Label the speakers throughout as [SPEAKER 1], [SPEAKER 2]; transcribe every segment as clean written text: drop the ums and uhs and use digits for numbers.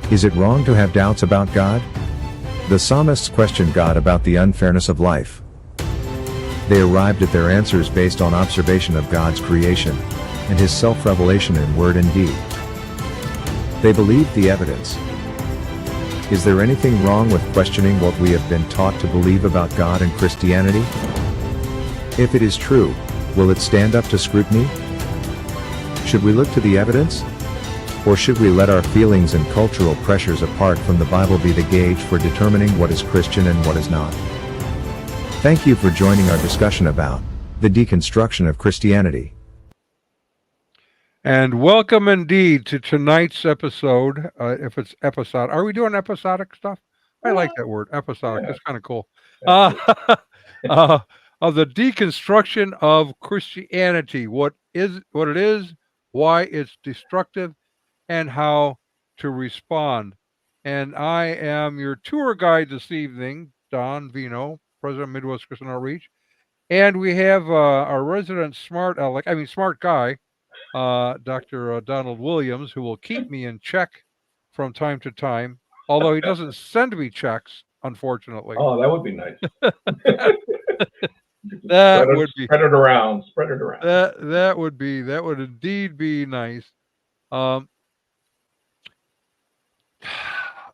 [SPEAKER 1] Is it wrong to have doubts about God? The psalmists questioned God about the unfairness of life. They arrived at their answers based on observation of God's creation and his self-revelation in word and deed. They believed the evidence. Is there anything wrong with questioning what we have been taught to believe about God and Christianity? If it is true, will it stand up to scrutiny? Should we look to the evidence? Or should we let our feelings and cultural pressures apart from the Bible be the gauge for determining what is Christian and what is not? Thank you for joining our discussion about the deconstruction of Christianity.
[SPEAKER 2] And welcome indeed to tonight's episode. If it's episodic, are we doing episodic stuff? I like that word, episodic.
[SPEAKER 3] Yeah.
[SPEAKER 2] It's kind of cool. Of the deconstruction of Christianity, what it is, why it's destructive, and how to respond. And I am your tour guide this evening, Don Veinot, President of Midwest Christian Outreach, and we have our resident smart guy, Dr. Donald Williams, who will keep me in check from time to time, although he doesn't send me checks, unfortunately.
[SPEAKER 3] Oh, that would be nice.
[SPEAKER 2] That would be
[SPEAKER 3] spread it around.
[SPEAKER 2] that would indeed be nice.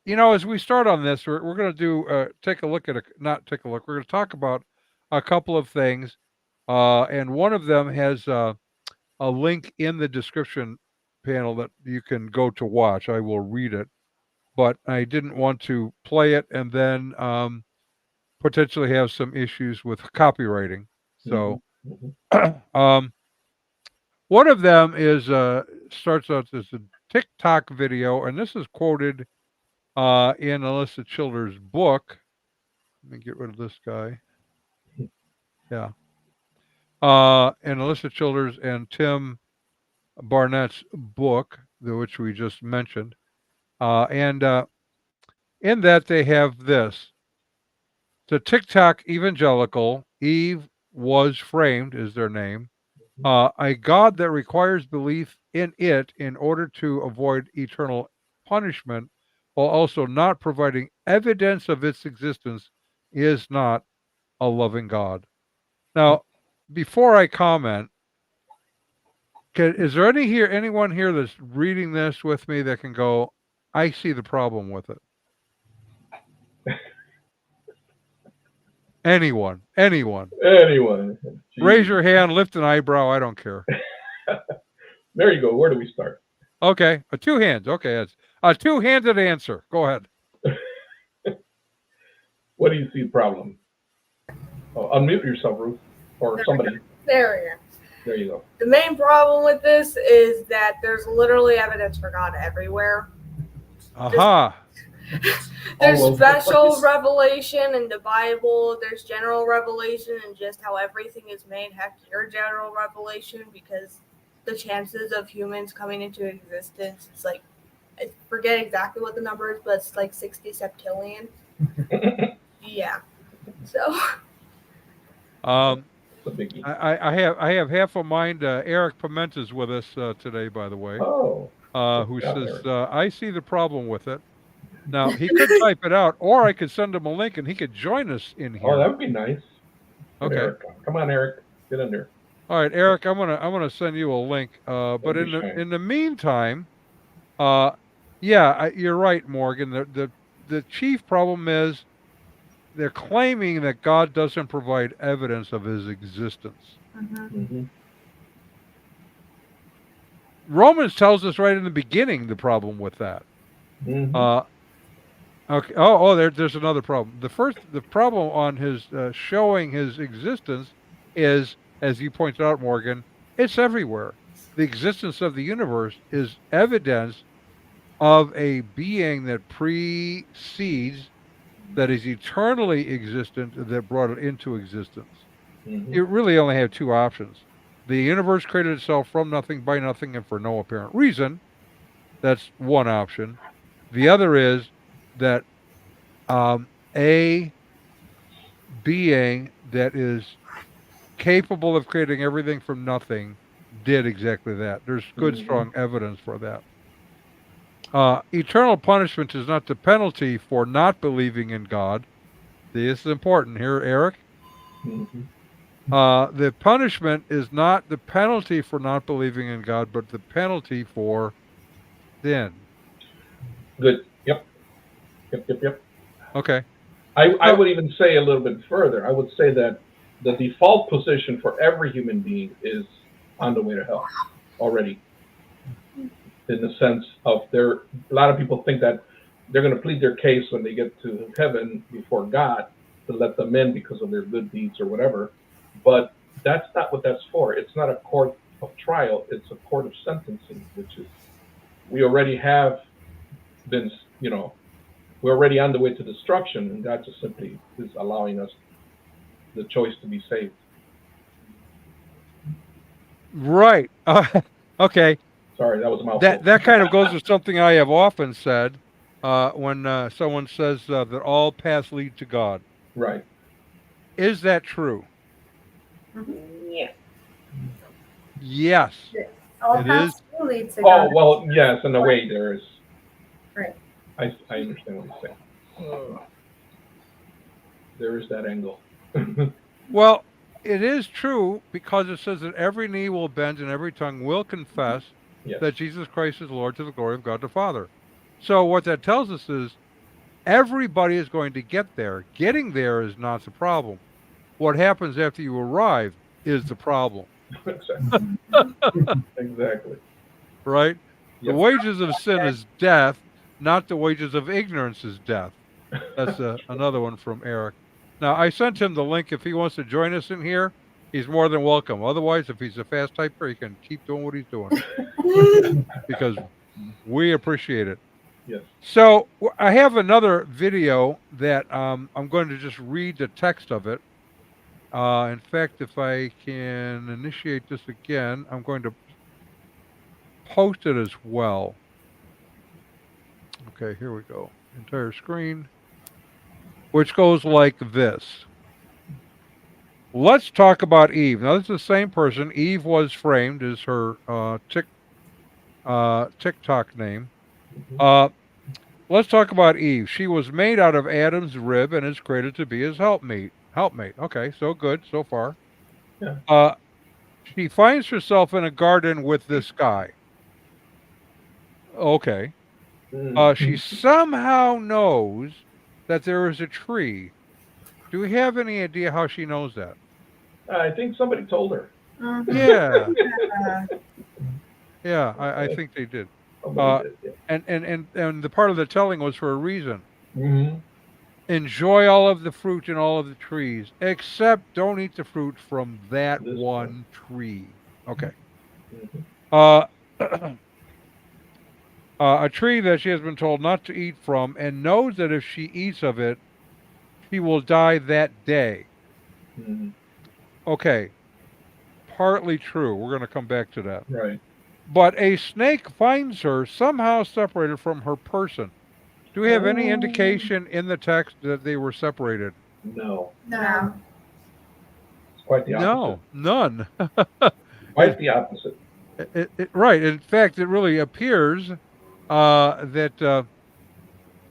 [SPEAKER 2] As we start on this, we're going to do we're going to talk about a couple of things, and one of them has a link in the description panel that you can go to watch. I will read it, but I didn't want to play it and then potentially have some issues with copywriting. So, one of them is starts out as a TikTok video, and this is quoted in Alyssa Childers' book. Let me get rid of this guy. Yeah. And Alyssa Childers and Tim Barnett's book, which we just mentioned. And in that they have this. The TikTok Evangelical, Eve was framed, is their name. A God that requires belief in it in order to avoid eternal punishment, while also not providing evidence of its existence, is not a loving God. Now, before I comment, is there anyone here that's reading this with me that can go, I see the problem with it? Anyone. Raise your hand, lift an eyebrow, I don't care.
[SPEAKER 3] There you go. Where do we start?
[SPEAKER 2] Okay, two hands. Okay, it's a two-handed answer. Go ahead.
[SPEAKER 3] What do you see the problem? Oh, unmute yourself, Ruth, or somebody.
[SPEAKER 4] There we go.
[SPEAKER 3] There you go.
[SPEAKER 4] The main problem with this is that there's literally evidence for God everywhere.
[SPEAKER 2] Aha.
[SPEAKER 4] There's special revelation in the Bible. There's general revelation and just how everything is made. Heck, your general revelation, because the chances of humans coming into existence, it's like, I forget exactly what the number is, but it's like 60 septillion. Yeah. So.
[SPEAKER 2] I have half a mind. Eric Pimenta's with us today, by the way.
[SPEAKER 3] Oh.
[SPEAKER 2] Who says, I see the problem with it. Now, he could type it out, or I could send him a link and he could join us in here.
[SPEAKER 3] Oh, that would be nice.
[SPEAKER 2] Okay.
[SPEAKER 3] Eric. Come on, Eric. Get in there.
[SPEAKER 2] All right, Eric, I'm gonna send you a link. But in the meantime, you're right, Morgan. The chief problem is they're claiming that God doesn't provide evidence of his existence.
[SPEAKER 3] Mm-hmm.
[SPEAKER 2] Romans tells us right in the beginning the problem with that.
[SPEAKER 3] Mm-hmm.
[SPEAKER 2] Okay. There's another problem. The problem on his showing his existence is, as you pointed out, Morgan, it's everywhere. The existence of the universe is evidence of a being that precedes, that is eternally existent, that brought it into existence.
[SPEAKER 3] Mm-hmm.
[SPEAKER 2] You really only have two options. The universe created itself from nothing, by nothing, and for no apparent reason. That's one option. The other is that a being that is capable of creating everything from nothing did exactly that. There's good, strong evidence for that. Eternal punishment is not the penalty for not believing in God. This is important here, Eric.
[SPEAKER 3] Mhm.
[SPEAKER 2] The punishment is not the penalty for not believing in God, but the penalty for sin.
[SPEAKER 3] Good. Yep. Yep. Yep. Yep.
[SPEAKER 2] Okay.
[SPEAKER 3] I
[SPEAKER 2] So,
[SPEAKER 3] would even say a little bit further. I would say that the default position for every human being is on the way to hell already, in the sense of a lot of people think that they're going to plead their case when they get to heaven before God to let them in because of their good deeds or whatever. But that's not what that's for. It's not a court of trial. It's a court of sentencing, which is we already have been, we're already on the way to destruction, and God just simply is allowing us the choice to be saved.
[SPEAKER 2] right. Okay.
[SPEAKER 3] Sorry, that was a mouthful.
[SPEAKER 2] That kind of goes to something I have often said when someone says that all paths lead to God.
[SPEAKER 3] Right.
[SPEAKER 2] Is that true?
[SPEAKER 5] Yeah.
[SPEAKER 2] Yes.
[SPEAKER 5] All
[SPEAKER 2] It
[SPEAKER 5] paths
[SPEAKER 2] is.
[SPEAKER 5] do lead to
[SPEAKER 3] Oh,
[SPEAKER 5] God.
[SPEAKER 3] well, yes, in a way there is.
[SPEAKER 5] Right.
[SPEAKER 3] I understand what you're saying. There is that angle.
[SPEAKER 2] Well, it is true because it says that every knee will bend and every tongue will confess
[SPEAKER 3] Yes.
[SPEAKER 2] that Jesus Christ is Lord to the glory of God the Father. So what that tells us is everybody is going to get there. Getting there is not the problem. What happens after you arrive is the problem,
[SPEAKER 3] Exactly.
[SPEAKER 2] right? The
[SPEAKER 3] Yep.
[SPEAKER 2] wages of sin is death, not the wages of ignorance is death. That's another one from Eric. Now, I sent him the link. If he wants to join us in here, he's more than welcome. Otherwise, if he's a fast typer, he can keep doing what he's doing because we appreciate it.
[SPEAKER 3] Yes.
[SPEAKER 2] So I have another video that I'm going to just read the text of it. In fact, if I can initiate this again, I'm going to post it as well. Okay, here we go. Entire screen, which goes like this. Let's talk about Eve. Now, this is the same person. Eve was framed as her TikTok name. Let's talk about Eve. She was made out of Adam's rib and is created to be his helpmate. Okay, so good so far.
[SPEAKER 3] Yeah.
[SPEAKER 2] She finds herself in a garden with this guy. Okay. She somehow knows that there is a tree. Do we have any idea how she knows that?
[SPEAKER 3] I think somebody told her.
[SPEAKER 2] Yeah. Yeah, I think they did.
[SPEAKER 3] Somebody did, yeah.
[SPEAKER 2] And the part of the telling was for a reason.
[SPEAKER 3] Mm-hmm.
[SPEAKER 2] Enjoy all of the fruit and all of the trees, except don't eat the fruit from that
[SPEAKER 3] This
[SPEAKER 2] one tree. Okay.
[SPEAKER 3] Mm-hmm.
[SPEAKER 2] A tree that she has been told not to eat from and knows that if she eats of it, she will die that day.
[SPEAKER 3] Mm-hmm.
[SPEAKER 2] Okay. Partly true. We're going to come back to that.
[SPEAKER 3] Right.
[SPEAKER 2] But a snake finds her somehow separated from her person. Do we have any indication in the text that they were separated?
[SPEAKER 3] No.
[SPEAKER 5] No.
[SPEAKER 3] It's quite the opposite.
[SPEAKER 2] No, none.
[SPEAKER 3] Quite the opposite.
[SPEAKER 2] Right. In fact, it really appears that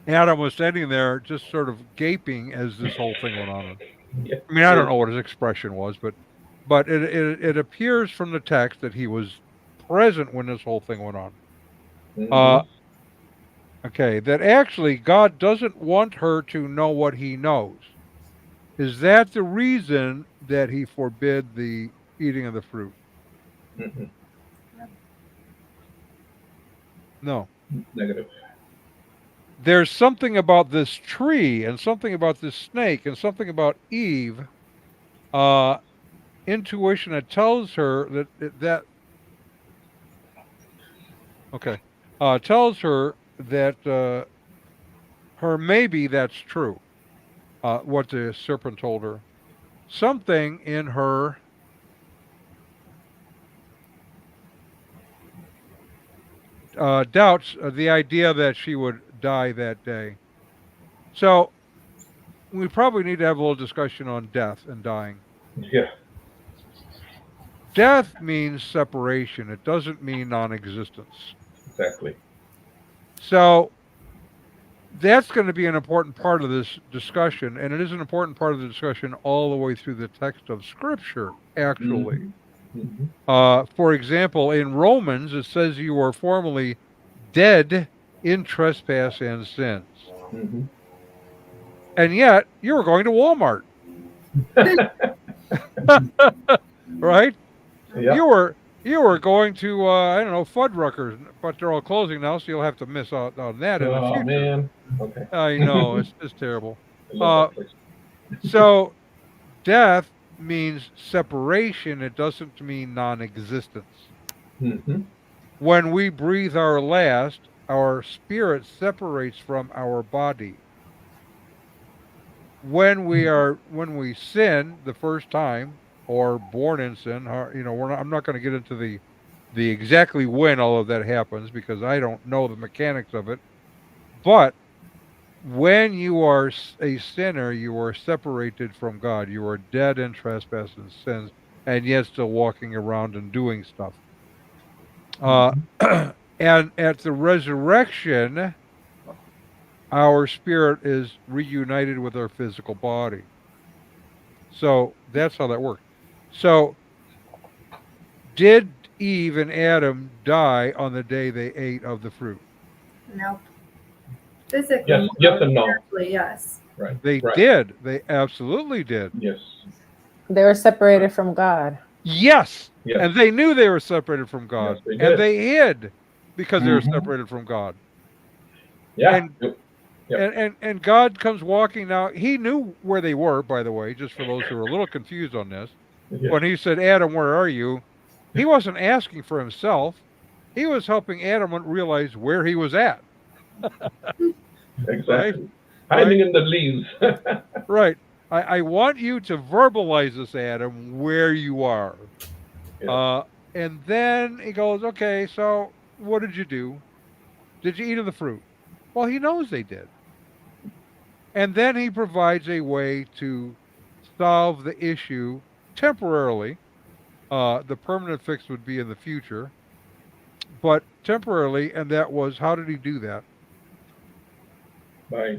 [SPEAKER 2] Adam was standing there just sort of gaping as this whole thing went on.
[SPEAKER 3] Yeah.
[SPEAKER 2] I mean, I don't know what his expression was, but it appears from the text that he was present when this whole thing went on.
[SPEAKER 3] Mm-hmm.
[SPEAKER 2] Okay, that actually God doesn't want her to know what he knows. Is that the reason that he forbid the eating of the fruit?
[SPEAKER 3] Mm-hmm.
[SPEAKER 2] No.
[SPEAKER 3] Negative.
[SPEAKER 2] There's something about this tree and something about this snake and something about Eve, intuition that tells her tells her that her maybe that's true. What the serpent told her. Something in her doubts the idea that she would die that day. So we probably need to have a little discussion on death and dying.
[SPEAKER 3] Yeah.
[SPEAKER 2] Death means separation. It doesn't mean non-existence.
[SPEAKER 3] Exactly.
[SPEAKER 2] So that's going to be an important part of this discussion, and it is an important part of the discussion all the way through the text of Scripture, actually. For example, in Romans, it says you were formerly dead in trespass and sins. And yet, you were going to Walmart. Right?
[SPEAKER 3] Yeah.
[SPEAKER 2] You were going to, I don't know, Fuddruckers, but they're all closing now, so you'll have to miss out on that in the
[SPEAKER 3] Oh
[SPEAKER 2] future.
[SPEAKER 3] man. Okay.
[SPEAKER 2] I know, it's terrible.
[SPEAKER 3] I love that place.
[SPEAKER 2] So, death means separation. It doesn't mean non-existence. When we breathe our last, our spirit separates from our body. When we sin the first time, or born in sin, I'm not going to get into the exactly when all of that happens because I don't know the mechanics of it. But when you are a sinner, you are separated from God. You are dead in trespass and sins, and yet still walking around and doing stuff. And at the resurrection, our spirit is reunited with our physical body. So that's how that works. So, did Eve and Adam die on the day they ate of the fruit?
[SPEAKER 5] Nope. Physically,
[SPEAKER 3] Yes and no.
[SPEAKER 5] Yes.
[SPEAKER 3] Right.
[SPEAKER 2] They
[SPEAKER 3] right.
[SPEAKER 2] did. They absolutely did.
[SPEAKER 3] Yes.
[SPEAKER 6] They were separated from God.
[SPEAKER 2] Yes.
[SPEAKER 3] Yes.
[SPEAKER 2] And they knew they were separated from God.
[SPEAKER 3] Yes, they
[SPEAKER 2] And
[SPEAKER 3] did.
[SPEAKER 2] they hid because they were
[SPEAKER 3] Mhm.
[SPEAKER 2] separated from God.
[SPEAKER 3] Yeah.
[SPEAKER 2] And, and God comes walking now. He knew where they were, by the way, just for those who are a little confused on this.
[SPEAKER 3] Yeah.
[SPEAKER 2] When he said, Adam, where are you? He wasn't asking for himself. He was helping Adam realize where he was at.
[SPEAKER 3] Exactly.
[SPEAKER 2] Right?
[SPEAKER 3] Hiding in the leaves.
[SPEAKER 2] Right. I want you to verbalize this, Adam, where you are.
[SPEAKER 3] Yeah.
[SPEAKER 2] And then he goes, okay, so what did you do? Did you eat of the fruit? Well, he knows they did. And then he provides a way to solve the issue temporarily. The permanent fix would be in the future, but temporarily, and that was, how did he do that?
[SPEAKER 3] By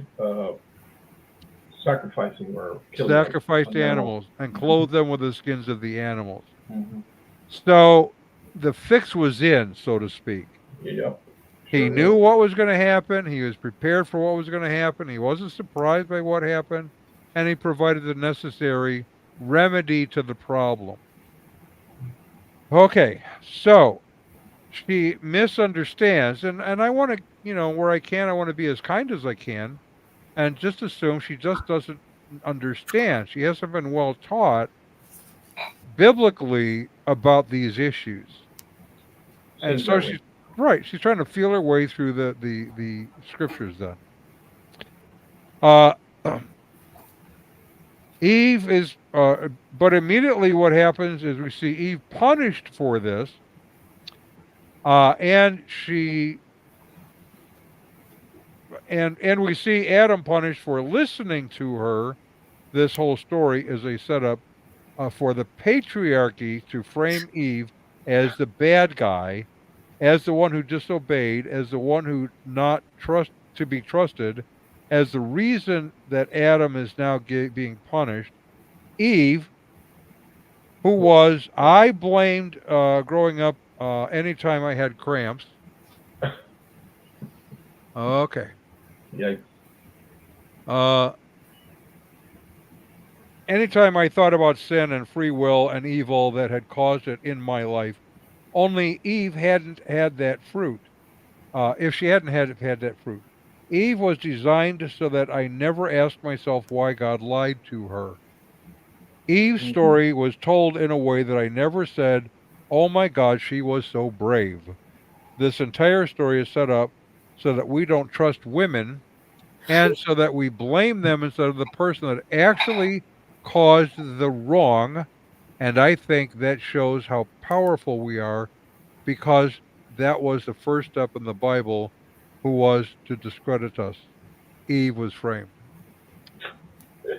[SPEAKER 3] sacrificing or killing
[SPEAKER 2] Sacrificed
[SPEAKER 3] an
[SPEAKER 2] animals and clothed them with the skins of the animals.
[SPEAKER 3] Mm-hmm.
[SPEAKER 2] So the fix was in, so to speak.
[SPEAKER 3] Yep.
[SPEAKER 2] He knew what was going to happen. He was prepared for what was going to happen. He wasn't surprised by what happened. And he provided the necessary remedy to the problem. Okay, so she misunderstands. And I want to, where I can, I want to be as kind as I can. And just assume she just doesn't understand. She hasn't been well taught biblically about these issues. And so she's right. She's trying to feel her way through the scriptures then. Eve is, but immediately what happens is we see Eve punished for this. And we see Adam punished for listening to her. This whole story is a setup for the patriarchy to frame Eve as the bad guy, as the one who disobeyed, as the one who not to be trusted, as the reason that Adam is now being punished. Eve, who was, I blamed growing up anytime I had cramps. Okay.
[SPEAKER 3] Yikes.
[SPEAKER 2] Anytime I thought about sin and free will and evil that had caused it in my life, only Eve hadn't had that fruit. If she hadn't had that fruit. Eve was designed so that I never asked myself why God lied to her. Eve's story was told in a way that I never said, oh my God, she was so brave. This entire story is set up so that we don't trust women and so that we blame them instead of the person that actually caused the wrong. And I think that shows how powerful we are, because that was the first step in the Bible, who was to discredit us. Eve was framed.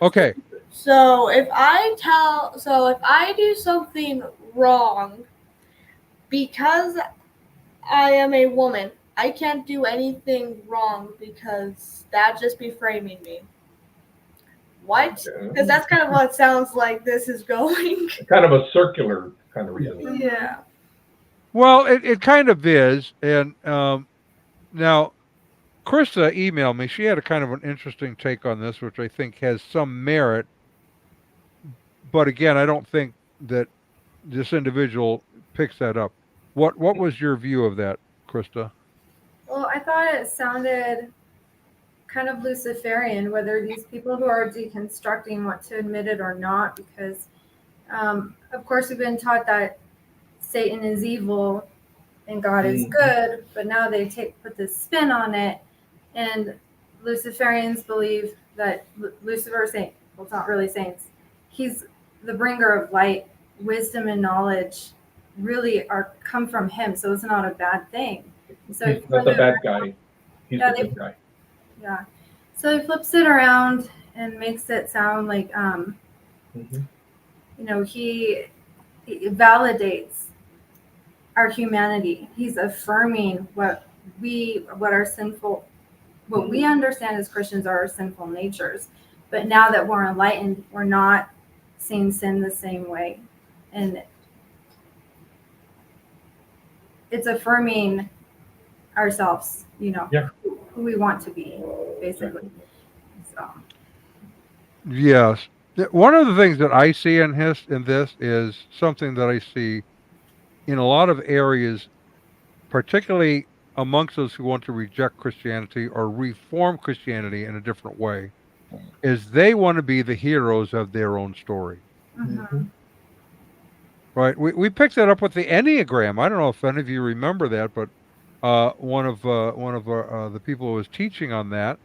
[SPEAKER 2] Okay.
[SPEAKER 4] So if I do something wrong because I am a woman, I can't do anything wrong because that'd just be framing me. What? Because that's kind of what it sounds like this is going.
[SPEAKER 3] Kind of a circular kind of reasoning.
[SPEAKER 4] Yeah.
[SPEAKER 2] Well, it kind of is. And now, Krista emailed me. She had a kind of an interesting take on this, which I think has some merit. But again, I don't think that this individual picks that up. What was your view of that, Krista?
[SPEAKER 5] Well, I thought it sounded kind of Luciferian, whether these people who are deconstructing want to admit it or not, because of course we've been taught that Satan is evil and God is good, but now they put this spin on it, and Luciferians believe that Lucifer is saint. Well, it's not really saints. He's the bringer of light, wisdom, and knowledge. Really come from him, so it's not a bad thing. So
[SPEAKER 3] He's not the bad guy. He's the good guy.
[SPEAKER 5] Yeah. So he flips it around and makes it sound like, he validates our humanity. He's affirming what we understand as Christians are our sinful natures. But now that we're enlightened, we're not seeing sin the same way. And it's affirming ourselves, who we want to be, basically. So.
[SPEAKER 2] Yes. One of the things that I see in this is something that I see in a lot of areas, particularly amongst those who want to reject Christianity or reform Christianity in a different way, is they want to be the heroes of their own story. Right? We picked that up with the Enneagram. I don't know if any of you remember that, but one of the people who was teaching on that,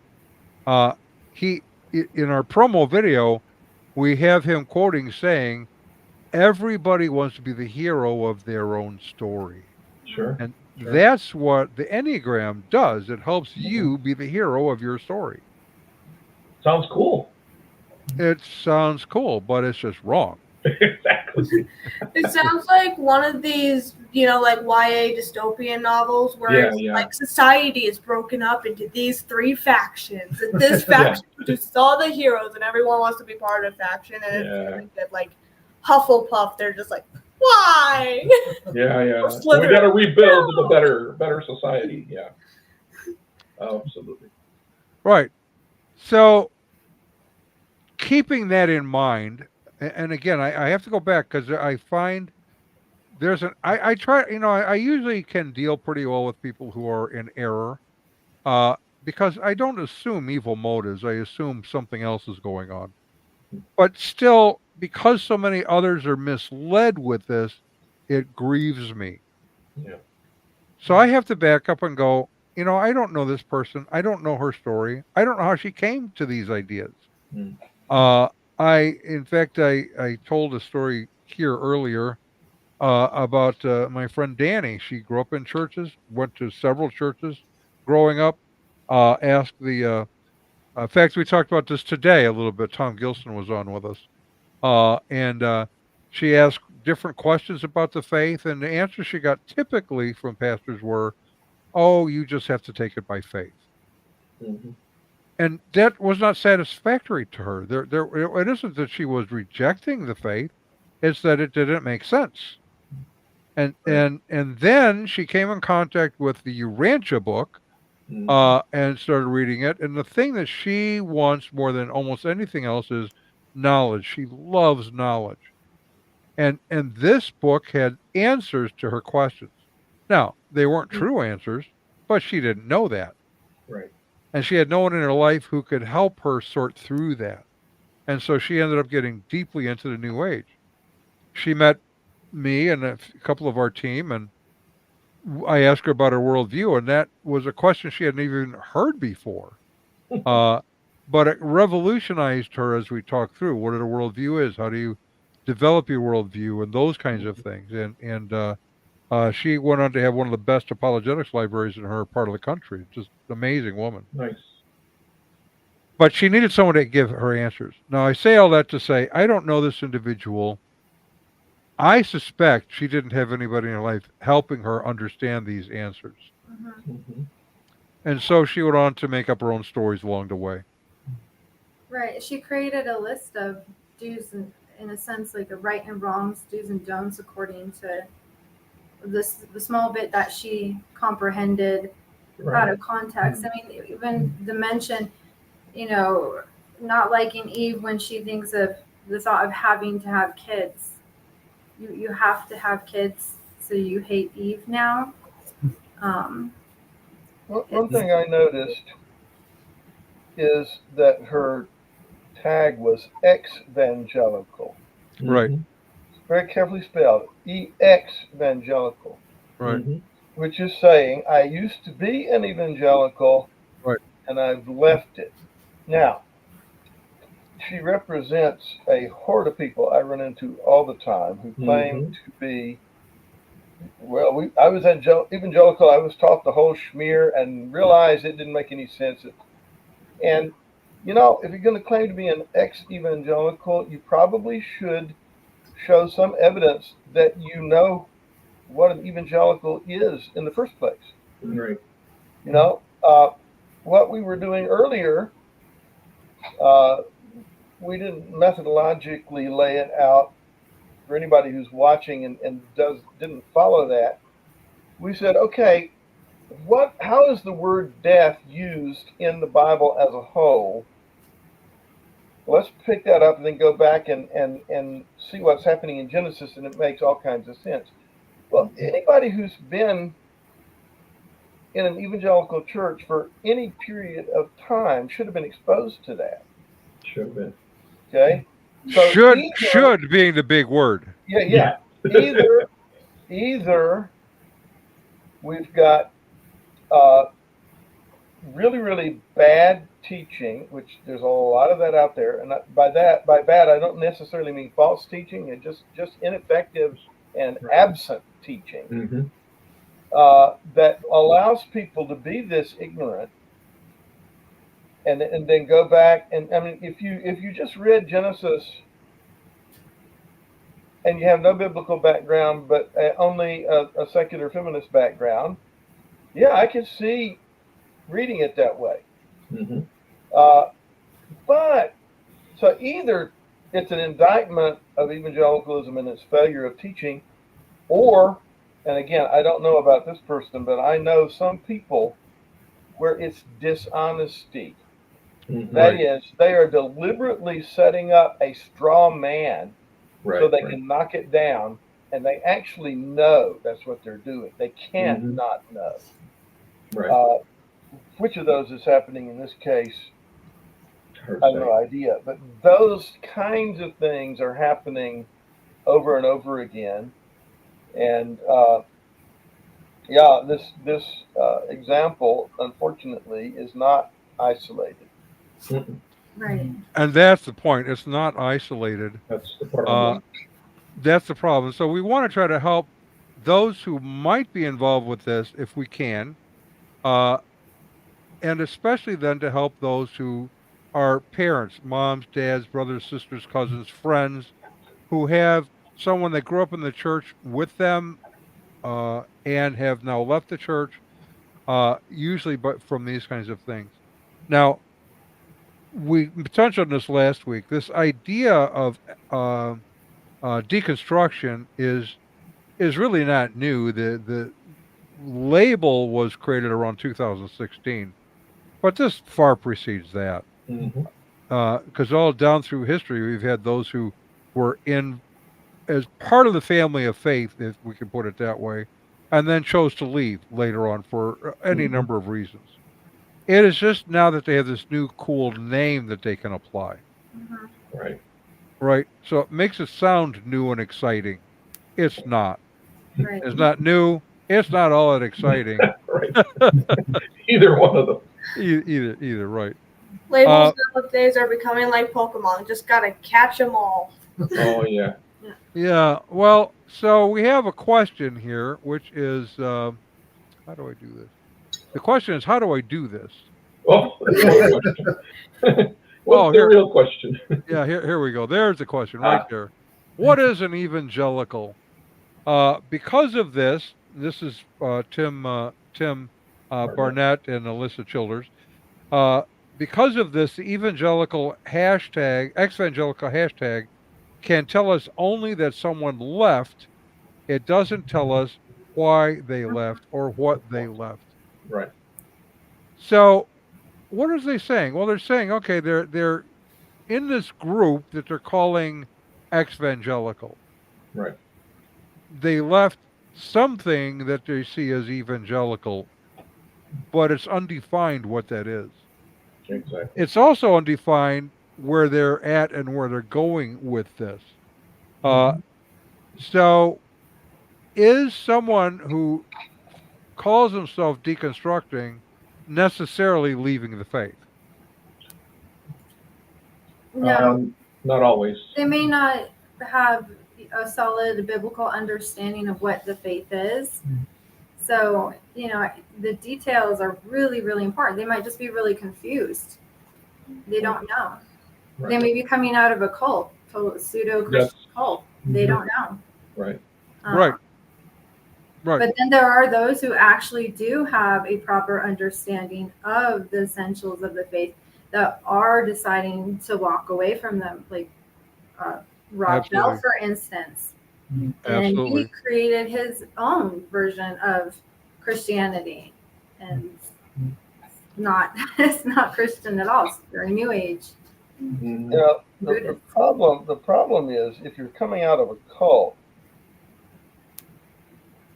[SPEAKER 2] he in our promo video, we have him quoting saying, "Everybody wants to be the hero of their own story."
[SPEAKER 3] Sure.
[SPEAKER 2] And that's what the Enneagram does. It helps you be the hero of your story.
[SPEAKER 3] Sounds cool.
[SPEAKER 2] It sounds cool, but it's just wrong.
[SPEAKER 3] Exactly.
[SPEAKER 4] It sounds like one of these, like YA dystopian novels where like society is broken up into these 3 factions, and this faction produces all the heroes, and everyone wants to be part of a faction, and it's really good. Like Hufflepuff, they're just like, why?
[SPEAKER 3] Yeah. We got to rebuild a better society. Yeah. Absolutely.
[SPEAKER 2] Right. So, keeping that in mind, and again, I have to go back because I find I try, I usually can deal pretty well with people who are in error because I don't assume evil motives. I assume something else is going on. But still, because so many others are misled with this, it grieves me.
[SPEAKER 3] Yeah.
[SPEAKER 2] So I have to back up and go, I don't know this person. I don't know her story. I don't know how she came to these ideas. In fact, I told a story here earlier about my friend Danny. She grew up in churches, went to several churches growing up, asked in fact, we talked about this today a little bit. Tom Gilson was on with us. And she asked different questions about the faith, and the answers she got typically from pastors were, "Oh, you just have to take it by faith." And that was not satisfactory to her. It isn't that she was rejecting the faith; it's that it didn't make sense. And then she came in contact with the Urantia book, and started reading it. And the thing that she wants more than almost anything else is knowledge. She loves knowledge, and this book had answers to her questions. Now, they weren't true answers, but she didn't know that.
[SPEAKER 3] Right.
[SPEAKER 2] And she had no one in her life who could help her sort through that. And so she ended up getting deeply into the New Age. She met me and a couple of our team, and I asked her about her worldview, and that was a question she hadn't even heard before. But it revolutionized her as we talked through what a worldview is, how do you develop your worldview, and those kinds of things. And she went on to have one of the best apologetics libraries in her part of the country. Just an amazing woman.
[SPEAKER 3] Nice.
[SPEAKER 2] But she needed someone to give her answers. Now, I say all that to say, I don't know this individual. I suspect she didn't have anybody in her life helping her understand these answers.
[SPEAKER 3] Mhm.
[SPEAKER 2] And so she went on to make up her own stories along the way.
[SPEAKER 5] Right. She created a list of do's and, in a sense, like a right and wrongs, do's and don'ts, according to the small bit that she comprehended out
[SPEAKER 3] Right.
[SPEAKER 5] of context. I mean, even the mention, not liking Eve when she thinks of the thought of having to have kids. You have to have kids, so you hate Eve now. Um,
[SPEAKER 7] One thing I noticed is that her tag was Exvangelical.
[SPEAKER 2] Right.
[SPEAKER 3] Mhm.
[SPEAKER 7] It's very carefully spelled. Exvangelical,
[SPEAKER 2] Right.
[SPEAKER 3] Mhm.
[SPEAKER 7] which is saying I used to be an evangelical
[SPEAKER 2] Right.
[SPEAKER 7] and I've left it. Now, she represents a horde of people I run into all the time who claim
[SPEAKER 3] Mhm.
[SPEAKER 7] to be, well, I was evangelical, I was taught the whole schmear and realized it didn't make any sense. And, if you're going to claim to be an ex-evangelical, you probably should show some evidence that you know what an evangelical is in the first place.
[SPEAKER 3] Right.
[SPEAKER 7] You know, what we were doing earlier, uh, we didn't methodologically lay it out for anybody who's watching and didn't follow that. We said, okay, how is the word death used in the Bible as a whole? Let's pick that up and then go back and see what's happening in Genesis, and it makes all kinds of sense. Well, anybody who's been in an evangelical church for any period of time should have been exposed to that.
[SPEAKER 3] Should have been.
[SPEAKER 7] Okay, so
[SPEAKER 2] Should being the big word.
[SPEAKER 7] yeah. Either we've got really, really bad teaching, which there's a lot of that out there, and by bad I don't necessarily mean false teaching, and just ineffective and absent teaching
[SPEAKER 3] Mhm.
[SPEAKER 7] that allows people to be this ignorant, and then go back and I mean, if you just read Genesis and you have no biblical background, but only a secular feminist background, yeah, I can see reading it that way.
[SPEAKER 3] Mhm.
[SPEAKER 7] But so either it's an indictment of evangelicalism and its failure of teaching, or, and again, I don't know about this person, but I know some people where it's dishonesty.
[SPEAKER 3] Mhm.
[SPEAKER 7] That
[SPEAKER 2] Right.
[SPEAKER 7] is, they are deliberately setting up a straw man
[SPEAKER 3] Right.
[SPEAKER 7] so they
[SPEAKER 3] Right.
[SPEAKER 7] can knock it down, and they actually know that's what they're doing. They can't
[SPEAKER 3] Mhm.
[SPEAKER 7] not know.
[SPEAKER 3] Right.
[SPEAKER 7] Which of those is happening in this case?
[SPEAKER 3] Hard
[SPEAKER 7] I
[SPEAKER 3] to
[SPEAKER 7] have
[SPEAKER 3] say.
[SPEAKER 7] no idea. But those kinds of things are happening over and over again. And yeah, this example, unfortunately, is not isolated.
[SPEAKER 3] Mhm.
[SPEAKER 5] right.
[SPEAKER 2] And that's the point. It's not isolated.
[SPEAKER 3] That's the problem.
[SPEAKER 2] Uh, that's the problem. So we want to try to help those who might be involved with this if we can. Uh, and especially then to help those who are parents, moms, dads, brothers, sisters, cousins, friends who have someone that grew up in the church with them and have now left the church, usually but from these kinds of things. Now, we touched on this last week. This idea of uh, deconstruction is really not new. The label was created around 2016, but this far precedes that.
[SPEAKER 3] Mhm.
[SPEAKER 2] Because all down through history, we've had those who were in as part of the family of faith, if we can put it that way, and then chose to leave later on for any
[SPEAKER 3] Mhm.
[SPEAKER 2] number of reasons. It is just now that they have this new cool name that they can apply,
[SPEAKER 5] Hmm.
[SPEAKER 3] Right.
[SPEAKER 2] right? So it makes it sound new and exciting. It's not.
[SPEAKER 5] Right.
[SPEAKER 2] It's not new. It's not all that exciting.
[SPEAKER 3] Right. Either one of them.
[SPEAKER 2] Either, right?
[SPEAKER 4] Labels nowadays are becoming like Pokemon. Just gotta catch them all.
[SPEAKER 3] Oh yeah.
[SPEAKER 2] Yeah. Well, so we have a question here, which is, how do I do this? The question is, how do I do this?
[SPEAKER 3] Oh, that's one question.
[SPEAKER 2] Oh,
[SPEAKER 3] What's the
[SPEAKER 2] here.
[SPEAKER 3] real question?
[SPEAKER 2] Yeah, here we go. There's the question right there. What is an evangelical? Because of this, this is Tim Barnett and Alyssa Childers. Because of this, the Exvangelical hashtag, can tell us only that someone left. It doesn't tell us why they left or what they left.
[SPEAKER 3] Right.
[SPEAKER 2] So, what are they saying? Well, they're saying, okay, they're in this group that they're calling Exvangelical.
[SPEAKER 3] Right.
[SPEAKER 2] They left something that they see as evangelical, but it's undefined what that is.
[SPEAKER 3] Exactly.
[SPEAKER 2] It's also undefined where they're at and where they're going with this. So, is someone who calls himself deconstructing necessarily leaving the faith?
[SPEAKER 5] No,
[SPEAKER 3] Not always.
[SPEAKER 5] they may not have a solid biblical understanding of what the faith is. So, the details are really, really important. They might just be really confused. They don't know.
[SPEAKER 3] Right.
[SPEAKER 5] They may be coming out of a cult, pseudo-Christian cult. They don't know.
[SPEAKER 3] Right.
[SPEAKER 2] Right.
[SPEAKER 5] But then there are those who actually do have a proper understanding of the essentials of the faith that are deciding to walk away from them, like Rob Bell, for instance.
[SPEAKER 2] Absolutely.
[SPEAKER 5] And he created his own version of Christianity, and it's not Christian at all. It's very New Age.
[SPEAKER 3] Mhm.
[SPEAKER 7] The problem is, if you're coming out of a cult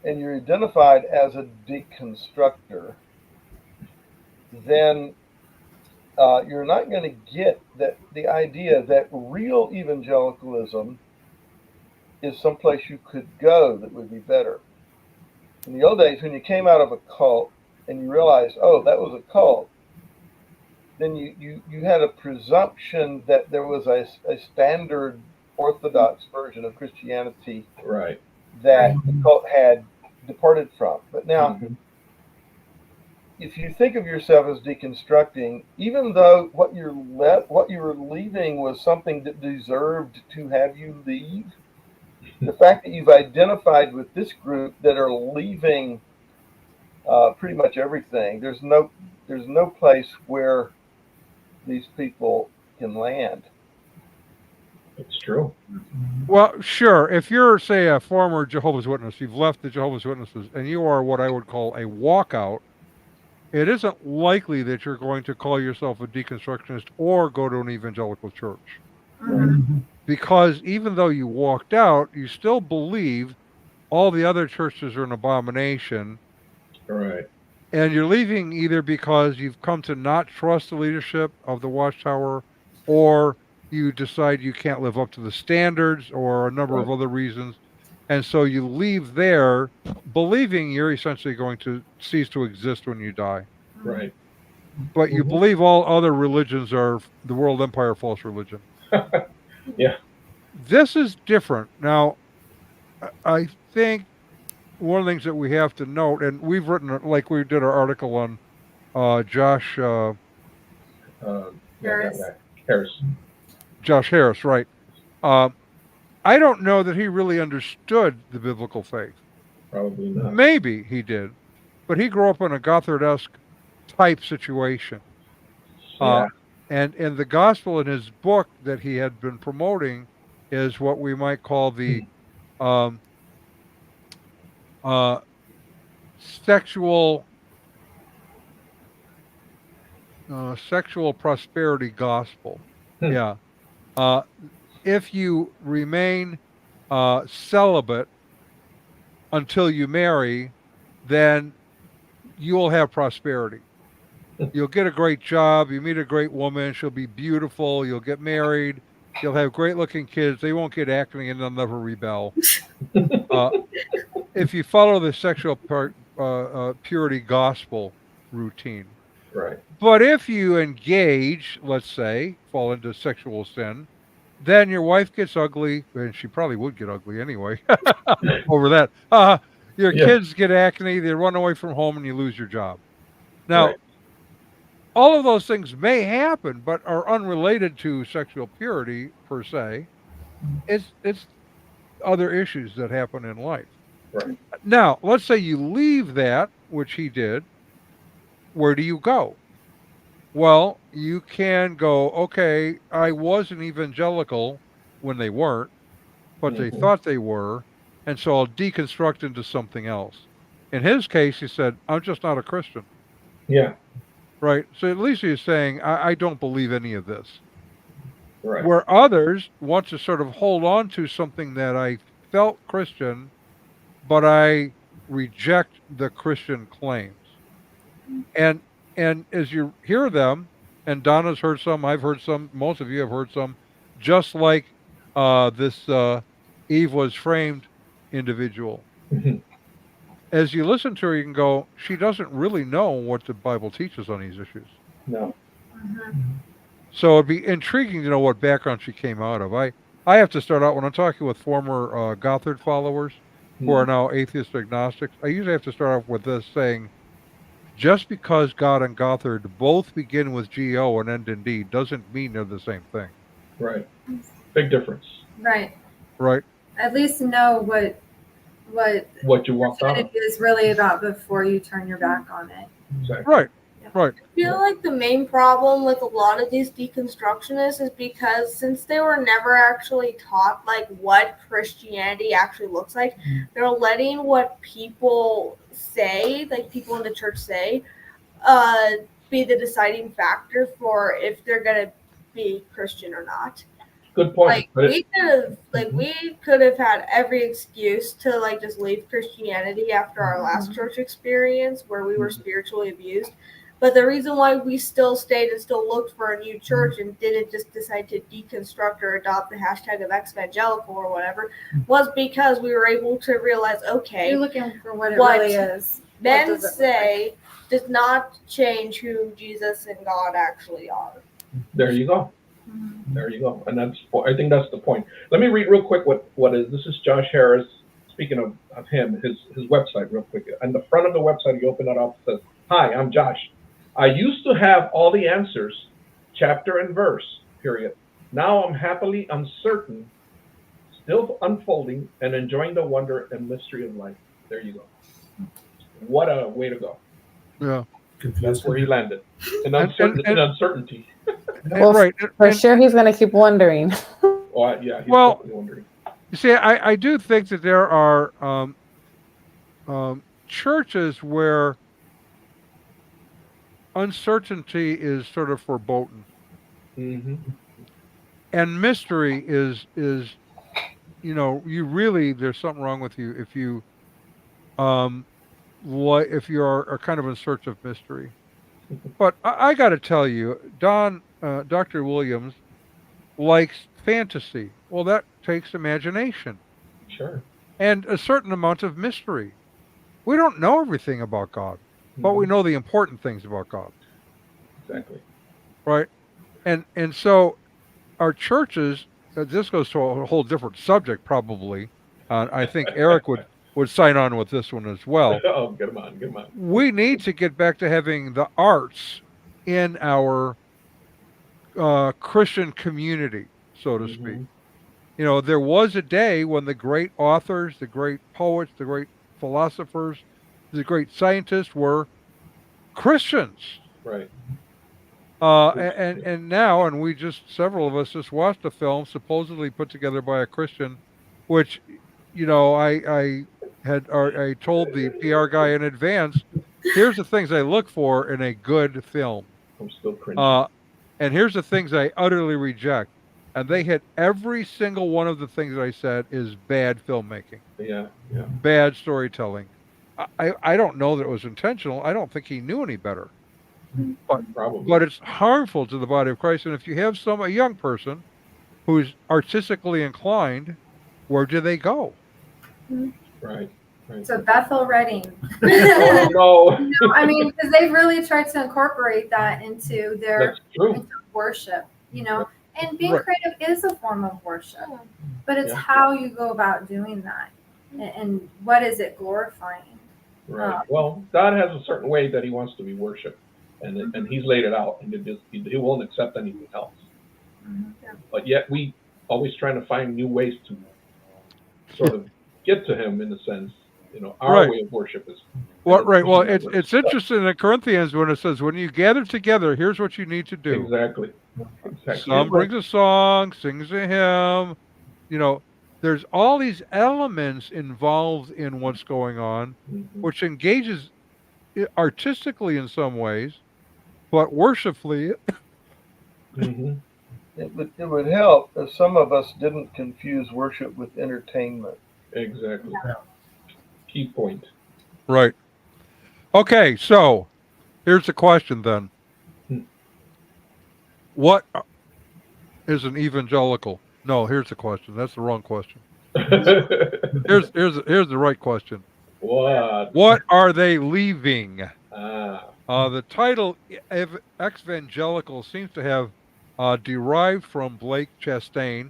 [SPEAKER 7] and you're identified as a deconstructor, then you're not going to get the idea that real evangelicalism is someplace you could go that would be better. In the old days, when you came out of a cult and you realized, oh, that was a cult, then you had a presumption that there was a standard Orthodox version of Christianity,
[SPEAKER 3] Right.
[SPEAKER 7] that the cult had departed from. But now, if you think of yourself as deconstructing, even though what you were leaving was something that deserved to have you leave, the fact that you've identified with this group that are leaving pretty much everything, there's no place where these people can land.
[SPEAKER 3] It's true.
[SPEAKER 2] Well, sure. If you're, say, a former Jehovah's Witness, you've left the Jehovah's Witnesses, and you are what I would call a walkout, it isn't likely that you're going to call yourself a deconstructionist or go to an evangelical church. Because even though you walked out, you still believe all the other churches are an abomination.
[SPEAKER 3] Right.
[SPEAKER 2] And you're leaving either because you've come to not trust the leadership of the Watchtower, or you decide you can't live up to the standards, or a number of other reasons. And so you leave there believing you're essentially going to cease to exist when you die.
[SPEAKER 3] Right.
[SPEAKER 2] But you believe all other religions are the world empire false religion.
[SPEAKER 3] Yeah.
[SPEAKER 2] This is different. Now, I think one of the things that we have to note, and we've written, like we did our article on Josh
[SPEAKER 3] Harris.
[SPEAKER 2] Josh Harris, right? I don't know that he really understood the biblical faith.
[SPEAKER 3] Probably not.
[SPEAKER 2] Maybe he did, but he grew up in a Gothard-esque type situation.
[SPEAKER 3] Yeah.
[SPEAKER 2] And the gospel in his book that he had been promoting is what we might call the sexual prosperity gospel. Yeah. If you remain celibate until you marry, then you will have prosperity. You'll get a great job. You meet a great woman. She'll be beautiful. You'll get married. You'll have great looking kids. They won't get acne and they'll never rebel. If you follow the sexual purity gospel routine.
[SPEAKER 3] Right.
[SPEAKER 2] But if you engage, let's say, fall into sexual sin, then your wife gets ugly, and she probably would get ugly anyway over that. Your kids get acne, they run away from home, and you lose your job. Now, all of those things may happen, but are unrelated to sexual purity per se. It's other issues that happen in life.
[SPEAKER 3] Right.
[SPEAKER 2] Now, let's say you leave that, which he did, where do you go? Well, you can go, okay, I was an evangelical when they weren't, but they
[SPEAKER 3] Mhm.
[SPEAKER 2] thought they were, and so I'll deconstruct into something else. In his case, he said, I'm just not a Christian,
[SPEAKER 3] Yeah.
[SPEAKER 2] right? So at least he's saying, I don't believe any of this.
[SPEAKER 3] Right.
[SPEAKER 2] Where others want to sort of hold on to something that I felt Christian, but I reject the Christian claims. And as you hear them, and Donna's heard some, I've heard some, most of you have heard some, just like this Eve was framed individual.
[SPEAKER 3] Mhm.
[SPEAKER 2] As you listen to her, you can go, she doesn't really know what the Bible teaches on these issues.
[SPEAKER 3] No.
[SPEAKER 2] So it'd be intriguing to know what background she came out of. I have to start out when I'm talking with former Gothard followers who are
[SPEAKER 3] Mhm.
[SPEAKER 2] now atheist agnostics. I usually have to start off with this saying, just because God and Gothard both begin with G-O and end in D doesn't mean they're the same thing,
[SPEAKER 3] Right. Big difference.
[SPEAKER 5] Right.
[SPEAKER 2] right?
[SPEAKER 5] At least know what
[SPEAKER 3] What you walked out
[SPEAKER 5] it
[SPEAKER 3] of.
[SPEAKER 5] is really about before you turn your back on it.
[SPEAKER 3] Exactly.
[SPEAKER 2] Right, right.
[SPEAKER 4] I feel like the main problem with a lot of these deconstructionists is because since they were never actually taught like what Christianity actually looks like, they're letting what people say, like people in the church say, be the deciding factor for if they're gonna be Christian or not.
[SPEAKER 3] Good point.
[SPEAKER 4] Like
[SPEAKER 3] But
[SPEAKER 4] we could have had every excuse to like just leave Christianity after our last church experience where we were spiritually abused. But the reason why we still stayed and still looked for a new church and didn't just decide to deconstruct or adopt the hashtag of Exvangelical or whatever was because we were able to realize, okay,
[SPEAKER 5] You're looking for what it
[SPEAKER 4] What
[SPEAKER 5] really is. What
[SPEAKER 4] men
[SPEAKER 5] does it look
[SPEAKER 4] say does not change who Jesus and God actually are.
[SPEAKER 3] there you go.
[SPEAKER 5] Mhm.
[SPEAKER 3] There you go. And I think that's the point. Let me read real quick what is. This is Josh Harris. Speaking of him, his website real quick. On the front of the website, you open it up, it says, "Hi, I'm Josh. I used to have all the answers, chapter and verse, period. Now I'm happily uncertain, still unfolding, and enjoying the wonder and mystery of life." There you go. What a way to go.
[SPEAKER 2] Yeah.
[SPEAKER 3] That's where he landed. In
[SPEAKER 2] And-
[SPEAKER 3] uncertainty.
[SPEAKER 6] Well,
[SPEAKER 2] right.
[SPEAKER 6] For sure, he's going to keep wondering.
[SPEAKER 3] Oh, yeah, he's
[SPEAKER 2] Well,
[SPEAKER 3] definitely wondering.
[SPEAKER 2] You see, I do think that there are churches where uncertainty is sort of verboten,
[SPEAKER 3] Mm-hmm.
[SPEAKER 2] and mystery is you really there's something wrong with you if you if you are kind of in search of mystery. But I got to tell you, Dr. Williams likes fantasy. Well, that takes imagination
[SPEAKER 3] Sure.
[SPEAKER 2] and a certain amount of mystery. We don't know everything about God, but we
[SPEAKER 3] Mhm.
[SPEAKER 2] know the important things about God,
[SPEAKER 3] Exactly.
[SPEAKER 2] right? And so our churches, this goes to a whole different subject probably. I think Eric would sign on with this one as well.
[SPEAKER 3] Oh, get him on, get him on.
[SPEAKER 2] We need to get back to having the arts in our Christian community, so to speak.
[SPEAKER 3] Mhm.
[SPEAKER 2] There was a day when the great authors, the great poets, the great philosophers, the great scientists were Christians.
[SPEAKER 3] Right.
[SPEAKER 2] And now, and several of us just watched a film supposedly put together by a Christian, which, I told the PR guy in advance, here's the things I look for in a good film.
[SPEAKER 3] I'm still cringing.
[SPEAKER 2] And here's the things I utterly reject. And they hit every single one of the things that I said is bad filmmaking,
[SPEAKER 3] Yeah, yeah.
[SPEAKER 2] bad storytelling. I don't know that it was intentional. I don't think he knew any better.
[SPEAKER 3] Probably.
[SPEAKER 2] But it's harmful to the body of Christ. And if you have a young person who's artistically inclined, where do they go?
[SPEAKER 3] Right. Right.
[SPEAKER 5] So Bethel Reading.
[SPEAKER 3] Oh, no.
[SPEAKER 5] No, I mean, because they've really tried to incorporate that into their
[SPEAKER 3] That's true.
[SPEAKER 5] into worship, and being
[SPEAKER 2] Right.
[SPEAKER 5] creative is a form of worship, but it's
[SPEAKER 3] Yeah.
[SPEAKER 5] how you go about doing that, and what is it glorifying?
[SPEAKER 3] Right. Well, God has a certain way that He wants to be worshipped, and He's laid it out, and He won't accept anything else.
[SPEAKER 5] Yeah.
[SPEAKER 3] But yet we always trying to find new ways to sort of get to Him in a sense. Our
[SPEAKER 2] Right.
[SPEAKER 3] way of worship is
[SPEAKER 2] Well, right. Well, it's interesting in Corinthians when it says, when you gather together, here's what you need to do.
[SPEAKER 3] Exactly.
[SPEAKER 2] Some brings a song, sings a hymn. You know, there's all these elements involved in what's going on, which engages artistically in some ways, but worshipfully.
[SPEAKER 3] Mhm.
[SPEAKER 7] It would help if some of us didn't confuse worship with entertainment.
[SPEAKER 3] Exactly. Key point.
[SPEAKER 2] Right. Okay, so here's the question then. What is an evangelical? No, here's the question. That's the wrong question. Here's the right question.
[SPEAKER 3] What?
[SPEAKER 2] What are they leaving?
[SPEAKER 3] Ah.
[SPEAKER 2] The title Exvangelical seems to have derived from Blake Chastain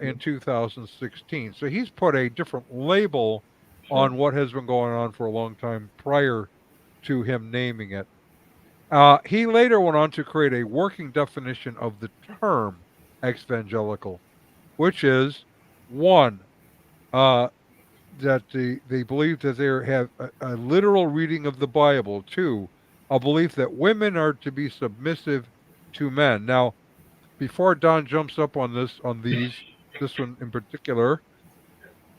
[SPEAKER 2] in 2016. So he's put a different label on what has been going on for a long time prior to him naming it. He later went on to create a working definition of the term exvangelical, which is one, that they believe that they have a literal reading of the Bible. Two, a belief that women are to be submissive to men. Now, before Don jumps up on this one in particular,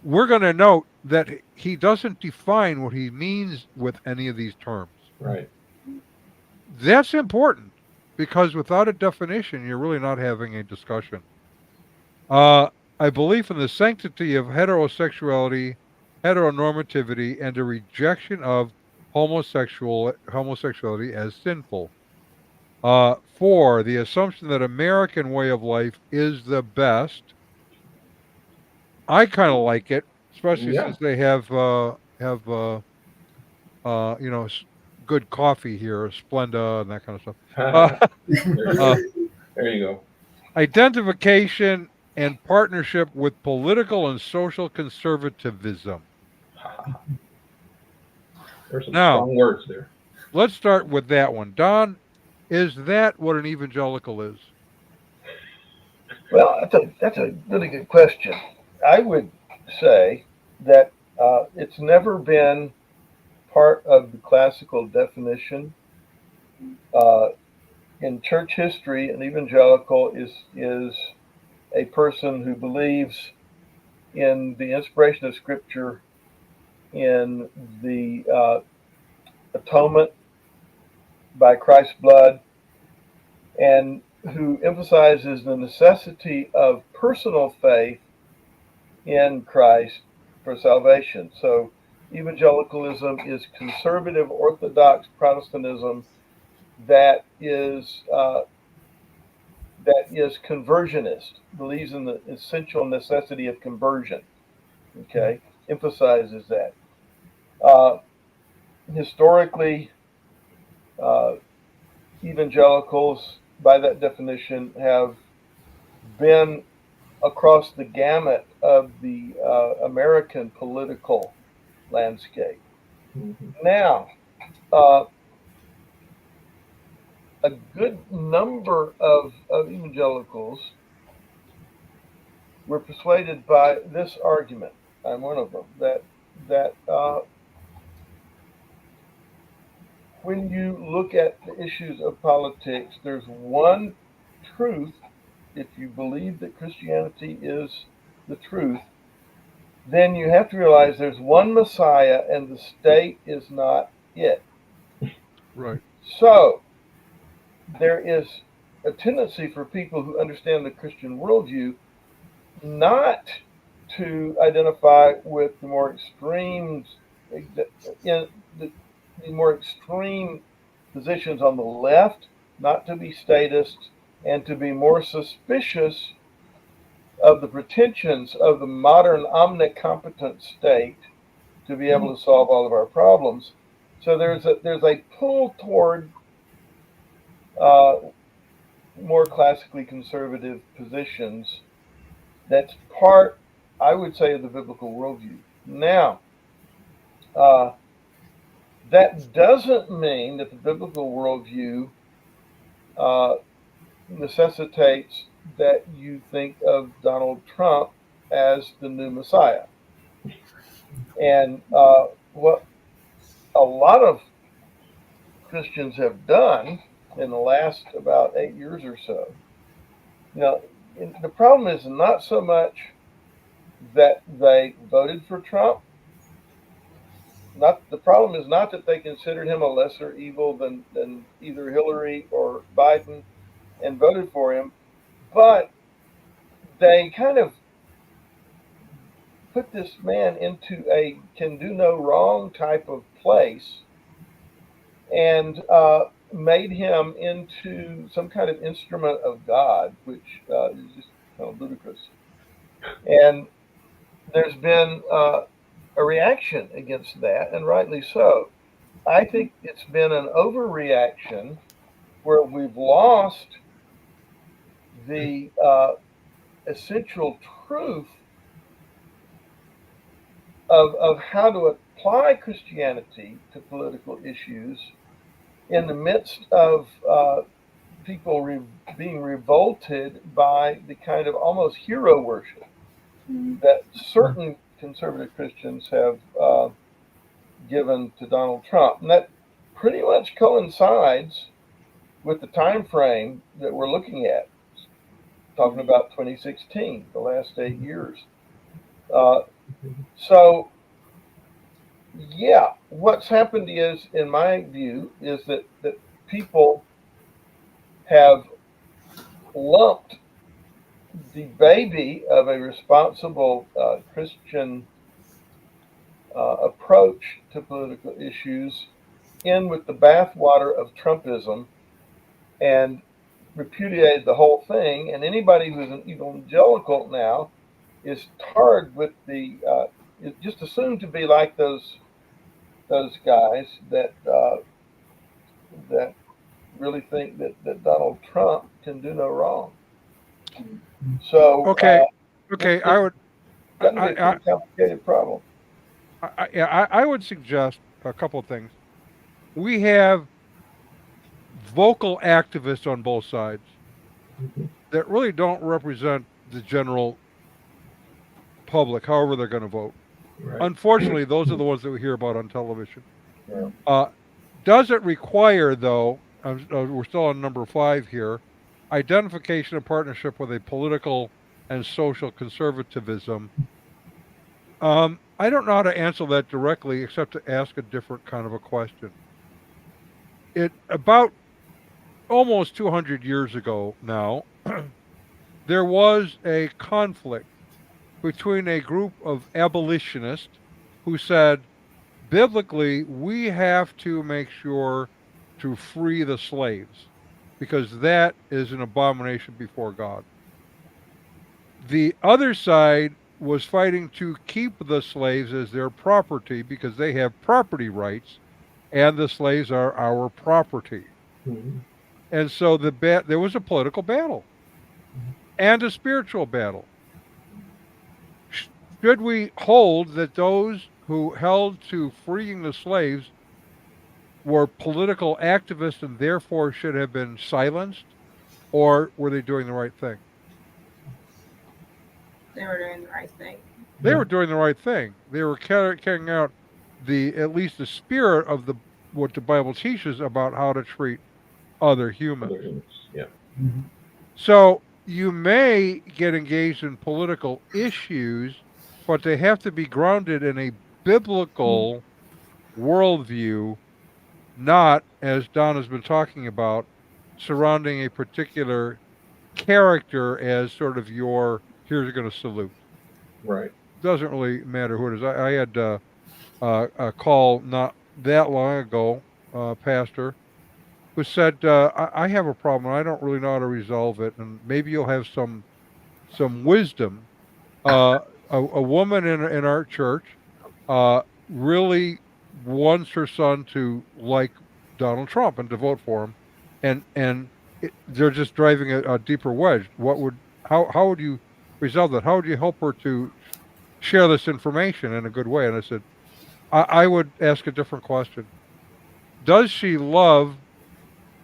[SPEAKER 2] we're going to note that he doesn't define what he means with any of these terms.
[SPEAKER 3] Right.
[SPEAKER 2] That's important because without a definition, you're really not having a discussion. I believe in the sanctity of heterosexuality, heteronormativity, and a rejection of homosexuality as sinful. 4, the assumption that American way of life is the best. I kind of like it, especially
[SPEAKER 3] Yeah.
[SPEAKER 2] since they have good coffee here, Splenda and that kind of stuff.
[SPEAKER 3] There you go.
[SPEAKER 2] Identification and partnership with political and social conservatism.
[SPEAKER 3] There's some
[SPEAKER 2] Now,
[SPEAKER 3] strong words there.
[SPEAKER 2] let's start with that one. Don, is that what an evangelical is?
[SPEAKER 7] Well, that's a really good question. I would say that it's never been part of the classical definition. In church history, an evangelical is a person who believes in the inspiration of Scripture, in the atonement by Christ's blood, and who emphasizes the necessity of personal faith in Christ for salvation. So evangelicalism is conservative Orthodox Protestantism that is conversionist, believes in the essential necessity of conversion. Okay, emphasizes that. Historically, evangelicals, by that definition, have been across the gamut of the American political landscape.
[SPEAKER 3] Mm-hmm.
[SPEAKER 7] Now, a good number of evangelicals were persuaded by this argument. I'm one of them, that when you look at the issues of politics, there's one truth. If you believe that Christianity is the truth, then you have to realize there's one Messiah and the state is not it.
[SPEAKER 2] Right.
[SPEAKER 7] So there is a tendency for people who understand the Christian worldview not to identify with the more extreme positions on the left, not to be statists, and to be more suspicious of the pretensions of the modern omnicompetent state to be able to solve all of our problems. So there's a pull toward more classically conservative positions that's part, I would say, of the biblical worldview. Now, that doesn't mean that the biblical worldview necessitates that you think of Donald Trump as the new Messiah. And what a lot of Christians have done in the last about 8 years or so. You know, the problem is not so much that they voted for Trump. Not the problem is not that they considered him a lesser evil than either Hillary or Biden and voted for him, but they kind of put this man into a can do no wrong type of place and made him into some kind of instrument of God, which is just kind of ludicrous. And there's been a reaction against that, and rightly so. I think it's been an overreaction where we've lost the essential truth of how to apply Christianity to political issues in the midst of people being revolted by the kind of almost hero worship that certain conservative Christians have given to Donald Trump. And that pretty much coincides with the time frame that we're looking at, talking about 2016, the last 8 years. So, yeah, what's happened is, in my view, is that people have lumped the baby of a responsible Christian approach to political issues in with the bathwater of Trumpism and repudiated the whole thing. And anybody who's an evangelical now is tarred with is just assumed to be like those guys that that really think that Donald Trump can do no wrong. So
[SPEAKER 2] Okay, I would.
[SPEAKER 7] That's a pretty complicated problem.
[SPEAKER 2] I would suggest a couple of things. We have vocal activists on both sides that really don't represent the general public, however they're going to vote.
[SPEAKER 3] Right.
[SPEAKER 2] Unfortunately, those are the ones that we hear about on television.
[SPEAKER 3] Yeah.
[SPEAKER 2] Does it require, though, we're still on number 5 here, identification and partnership with a political and social conservatism? I don't know how to answer that directly except to ask a different kind of a question. About almost 200 years ago now, there was a conflict between a group of abolitionists who said, biblically, we have to make sure to free the slaves because that is an abomination before God. The other side was fighting to keep the slaves as their property because they have property rights and the slaves are our property.
[SPEAKER 3] Mm-hmm.
[SPEAKER 2] And so there was a political battle and a spiritual battle. Should we hold that those who held to freeing the slaves were political activists and therefore should have been silenced, or were they doing the right thing?
[SPEAKER 8] They were doing the right thing.
[SPEAKER 2] They were doing the right thing. They were carrying out at least the spirit of what the Bible teaches about how to treat other humans.
[SPEAKER 3] Yeah.
[SPEAKER 2] Mm-hmm. So you may get engaged in political issues, but they have to be grounded in a biblical worldview, not, as Don has been talking about, surrounding a particular character as sort of your, here's you're going to salute.
[SPEAKER 3] Right.
[SPEAKER 2] Doesn't really matter who it is. I had a call not that long ago, pastor, who said, I have a problem. I don't really know how to resolve it, and maybe you'll have some wisdom. A woman in our church really wants her son to like Donald Trump and to vote for him, and they're just driving a deeper wedge. How would you resolve that? How would you help her to share this information in a good way? And I said, I would ask a different question. Does she love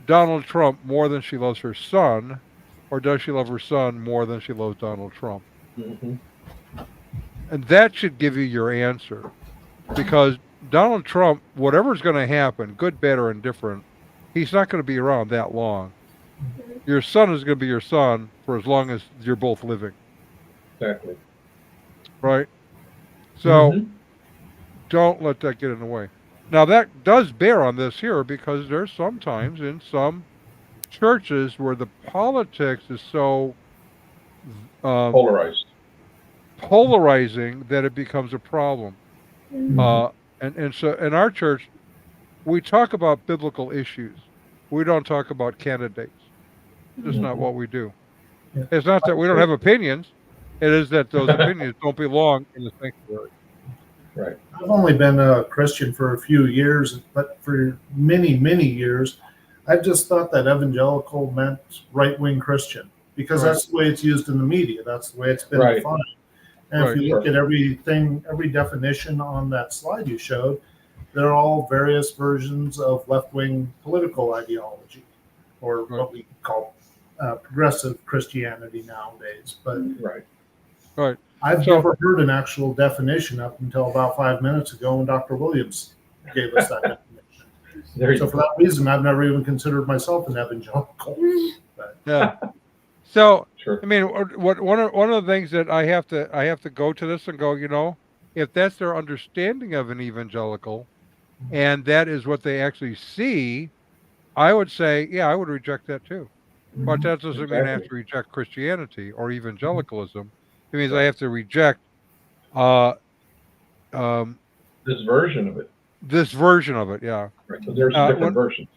[SPEAKER 2] Donald Trump more than she loves her son, or does she love her son more than she loves Donald Trump?
[SPEAKER 3] Mm-hmm.
[SPEAKER 2] And that should give you your answer, because Donald Trump, whatever's going to happen, good, bad, or indifferent, he's not going to be around that long. Your son is going to be your son for as long as you're both living,
[SPEAKER 3] Exactly.
[SPEAKER 2] right? So
[SPEAKER 3] Mhm.
[SPEAKER 2] don't let that get in the way. Now, that does bear on this here because there's sometimes in some churches where the politics is so
[SPEAKER 3] Polarized.
[SPEAKER 2] polarizing that it becomes a problem.
[SPEAKER 3] Mhm.
[SPEAKER 2] And so in our church, we talk about biblical issues. We don't talk about candidates. Just not
[SPEAKER 3] Mhm.
[SPEAKER 2] what we do.
[SPEAKER 8] Yeah.
[SPEAKER 2] It's not that we don't have opinions. It is that those opinions don't belong in the sanctuary.
[SPEAKER 3] Right.
[SPEAKER 8] I've only been a Christian for a few years, but for many, many years, I've just thought that evangelical meant right-wing Christian because
[SPEAKER 2] Right.
[SPEAKER 8] that's the way it's used in the media. That's the way it's been
[SPEAKER 3] Right.
[SPEAKER 8] defined. And if
[SPEAKER 2] Right.
[SPEAKER 8] you look at everything, every definition on that slide you showed, they're all various versions of left-wing political ideology, or
[SPEAKER 2] Right.
[SPEAKER 8] what we call progressive Christianity nowadays. But
[SPEAKER 3] Right.
[SPEAKER 2] Right.
[SPEAKER 8] I've
[SPEAKER 2] So-
[SPEAKER 8] never heard an actual definition up until about 5 minutes ago when Dr. Williams gave us that definition.
[SPEAKER 3] There you
[SPEAKER 8] So for
[SPEAKER 3] go.
[SPEAKER 8] that reason, I've never even considered myself an evangelical.
[SPEAKER 2] Yeah. So
[SPEAKER 3] Sure.
[SPEAKER 2] I mean, one of the things that I have to go to this and go, if that's their understanding of an evangelical, and that is what they actually see, I would say, yeah, I would reject that too. But that doesn't mean I have
[SPEAKER 3] Exactly.
[SPEAKER 2] to reject Christianity or evangelicalism. It means I
[SPEAKER 3] Right.
[SPEAKER 2] have to reject uh,
[SPEAKER 3] This version of it.
[SPEAKER 2] this version of it. Yeah.
[SPEAKER 3] Right. So there's
[SPEAKER 2] Uh,
[SPEAKER 3] different
[SPEAKER 2] when-
[SPEAKER 3] versions.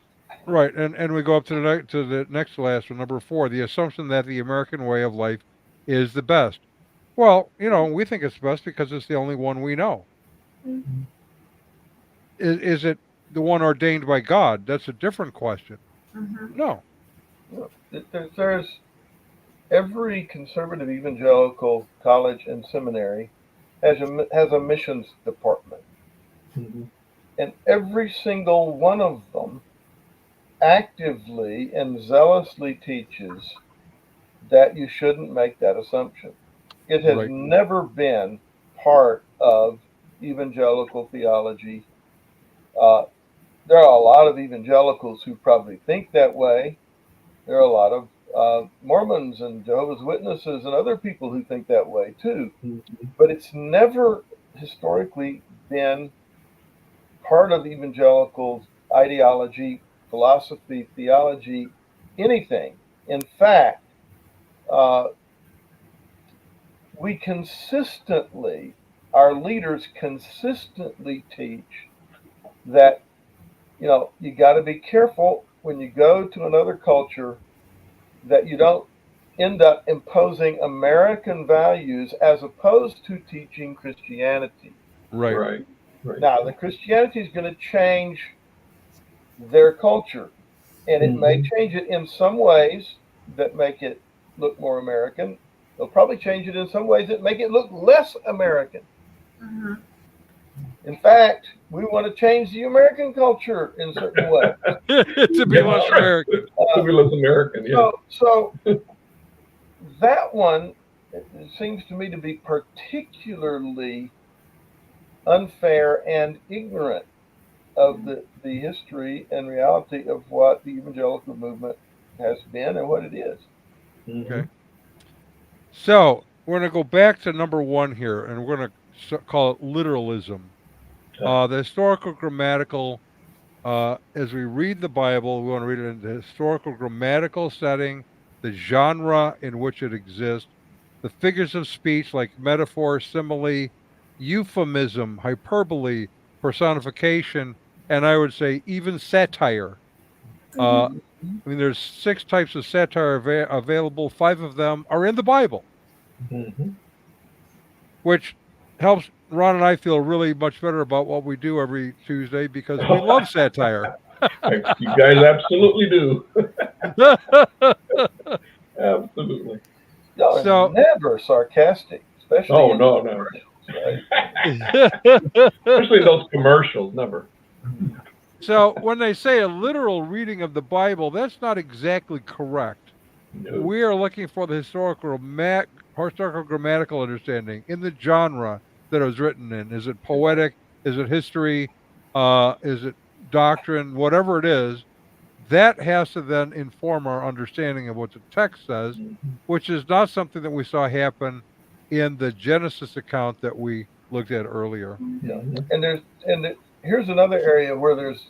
[SPEAKER 2] Right. And we go up to the next to last one, number 4, the assumption that the American way of life is the best. Well, we think it's best because it's the only one we know. Is it the one ordained by God? That's a different question. No.
[SPEAKER 7] There's every conservative evangelical college and seminary has a missions department,
[SPEAKER 3] Mhm.
[SPEAKER 7] and every single one of them actively and zealously teaches that you shouldn't make that assumption. It has
[SPEAKER 2] Right.
[SPEAKER 7] never been part of evangelical theology. There are a lot of evangelicals who probably think that way. There are a lot of Mormons and Jehovah's Witnesses and other people who think that way too.
[SPEAKER 3] Mhm.
[SPEAKER 7] But it's never historically been part of evangelical ideology, philosophy, theology, anything. In fact, our leaders consistently teach that, you got to be careful when you go to another culture that you don't end up imposing American values as opposed to teaching Christianity.
[SPEAKER 2] Right.
[SPEAKER 3] Right. Right.
[SPEAKER 7] Now, the Christianity is going to change their culture, and it may change it in some ways that make it look more American. They'll probably change it in some ways that make it look less American. In fact, we want to change the American culture in certain ways.
[SPEAKER 2] To be less American.
[SPEAKER 3] To be less American. Yeah.
[SPEAKER 7] So that one, it seems to me to be particularly unfair and ignorant of the history and reality of what the evangelical movement has been and what it is.
[SPEAKER 3] Mhm.
[SPEAKER 2] Okay. So we're going to go back to number 1 here, and we're going to call it literalism. The historical grammatical, as we read the Bible, we want to read it in the historical grammatical setting, the genre in which it exists, the figures of speech like metaphor, simile, euphemism, hyperbole, personification, and I would say even satire. I mean, there's 6 types of satire available. 5 of them are in the Bible,
[SPEAKER 3] Mhm.
[SPEAKER 2] which helps Ron and I feel really much better about what we do every Tuesday because we love satire.
[SPEAKER 3] You guys absolutely do. Absolutely.
[SPEAKER 7] Y'all are
[SPEAKER 2] So-
[SPEAKER 7] never sarcastic, especially
[SPEAKER 3] Oh,
[SPEAKER 7] in
[SPEAKER 3] no.
[SPEAKER 7] commercials, right?
[SPEAKER 3] Especially those commercials. Never.
[SPEAKER 2] So when they say a literal reading of the Bible, that's not exactly correct.
[SPEAKER 3] No.
[SPEAKER 2] We are looking for the historical grammatical understanding in the genre that it was written in. Is it poetic? Is it history? Is it doctrine? Whatever it is, that has to then inform our understanding of what the text says, which is not something that we saw happen in the Genesis account that we looked at earlier.
[SPEAKER 7] Yeah. Here's another area where there's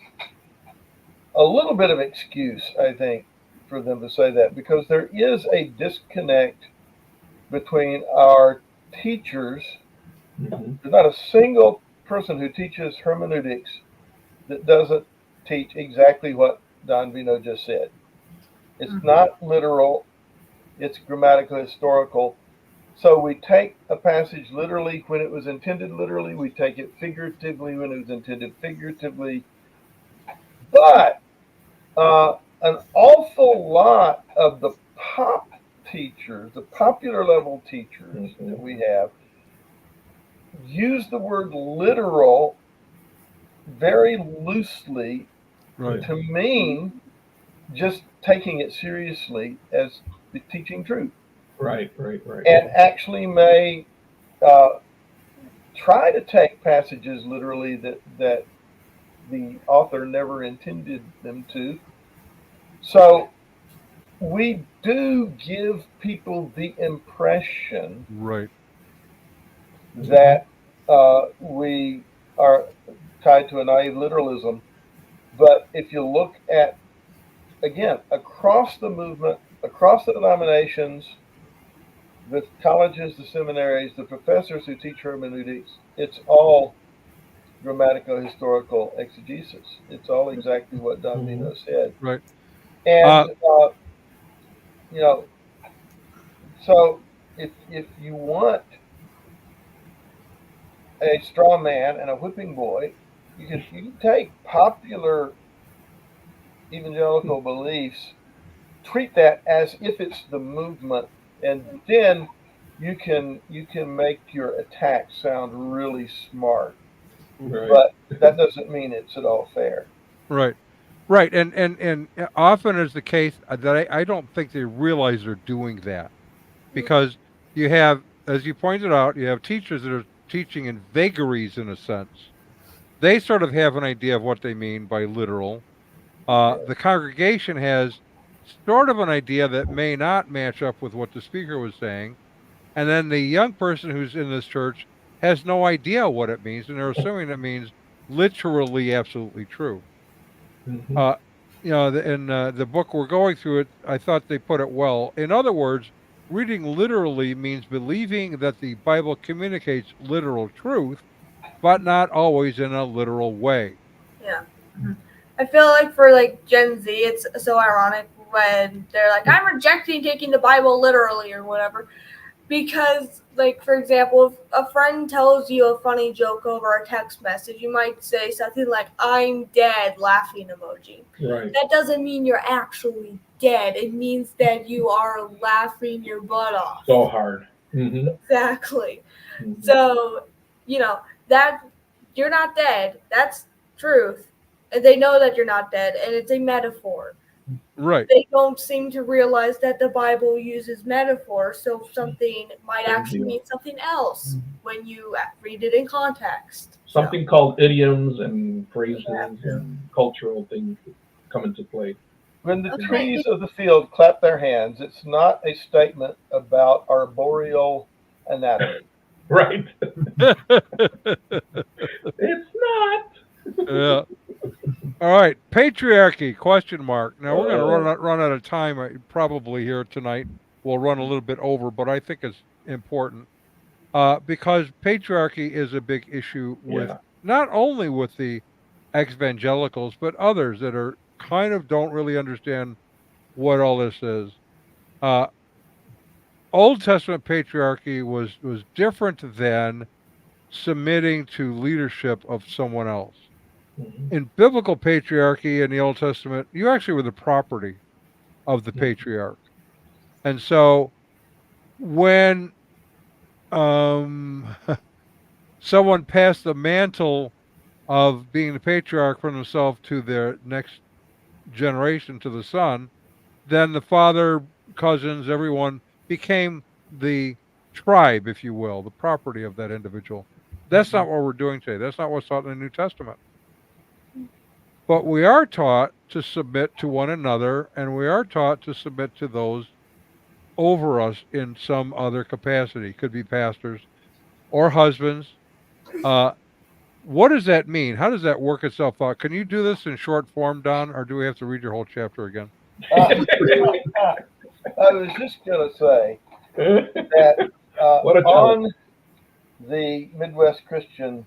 [SPEAKER 7] a little bit of excuse, I think, for them to say that, because there is a disconnect between our teachers. There's not a single person who teaches hermeneutics that doesn't teach exactly what Don Veinot just said. It's not literal, it's grammatical historical. So we take a passage literally when it was intended literally, we take it figuratively when it was intended figuratively. But an awful lot of the pop teachers, the popular level teachers that we have, use the word literal very loosely to mean just taking it seriously as the teaching truth.
[SPEAKER 3] Right.
[SPEAKER 7] And actually may try to take passages literally that the author never intended them to. So we do give people the impression that we are tied to a naive literalism. But if you look at, again, across the movement, across the denominations, the colleges, the seminaries, the professors who teach hermeneutics, it's all grammatical historical exegesis. It's all exactly what Don Veinot said.
[SPEAKER 2] Right.
[SPEAKER 7] And, you know, so if you want a straw man and a whipping boy, you can take popular evangelical beliefs, treat that as if it's the movement, and then you can make your attack sound really smart. But that doesn't mean it's at all fair.
[SPEAKER 2] Right. And often is the case that I don't think they realize they're doing that, because you have, as you pointed out, you have teachers that are teaching in vagaries in a sense. They sort of have an idea of what they mean by literal. The congregation has sort of an idea that may not match up with what the speaker was saying. And then the young person who's in this church has no idea what it means, and they're assuming it means literally absolutely true. In the book we're going through it, I thought they put it well. In other words, reading literally means believing that the Bible communicates literal truth, but not always in a literal way.
[SPEAKER 4] Yeah. I feel like for like Gen Z, it's so ironic when they're like, I'm rejecting taking the Bible literally or whatever. Because, like, for example, if a friend tells you a funny joke over a text message, you might say something like, I'm dead, laughing emoji.
[SPEAKER 3] Right.
[SPEAKER 4] That doesn't mean you're actually dead. It means that you are laughing your butt off.
[SPEAKER 3] So hard.
[SPEAKER 4] Exactly. So, that you're not dead. That's truth. And they know that you're not dead, and it's a metaphor.
[SPEAKER 2] Right.
[SPEAKER 4] They don't seem to realize that the Bible uses metaphor, so something might actually mean something else when you read it in context.
[SPEAKER 3] Something called idioms and phrases and cultural things come into play.
[SPEAKER 7] When the trees of the field clap their hands, it's not a statement about arboreal anatomy.
[SPEAKER 3] Right. It's not.
[SPEAKER 2] Yeah. All right, patriarchy, question mark. Now, we're going to run out of time probably here tonight. We'll run a little bit over, but I think it's important because patriarchy is a big issue with not only with the exvangelicals, but others that are kind of don't really understand what all this is. Old Testament patriarchy was different than submitting to leadership of someone else. In biblical patriarchy in the Old Testament, you actually were the property of the patriarch. And so when someone passed the mantle of being the patriarch from himself to their next generation, to the son, then the father, cousins, everyone became the tribe, if you will, the property of that individual. That's not what we're doing today. That's not what's taught in the New Testament. But we are taught to submit to one another, and we are taught to submit to those over us in some other capacity. Could be pastors or husbands. What does that mean? How does that work itself out? Can you do this in short form, Don, or do we have to read your whole chapter again?
[SPEAKER 7] I was just going to say that
[SPEAKER 3] What a
[SPEAKER 7] on the Midwest Christian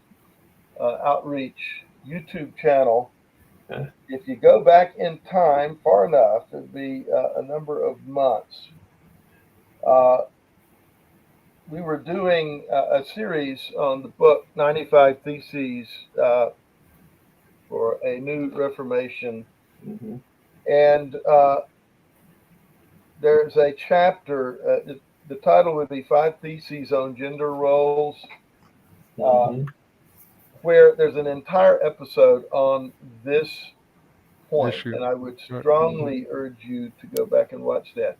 [SPEAKER 7] Outreach YouTube channel, if you go back in time far enough, it'd be a number of months. We were doing a series on the book 95 Theses for a New Reformation.
[SPEAKER 3] Mm-hmm.
[SPEAKER 7] And there's a chapter, the title would be 5 Theses on Gender Roles, where there's an entire episode on this point.
[SPEAKER 2] Issue.
[SPEAKER 7] And I would strongly urge you to go back and watch that.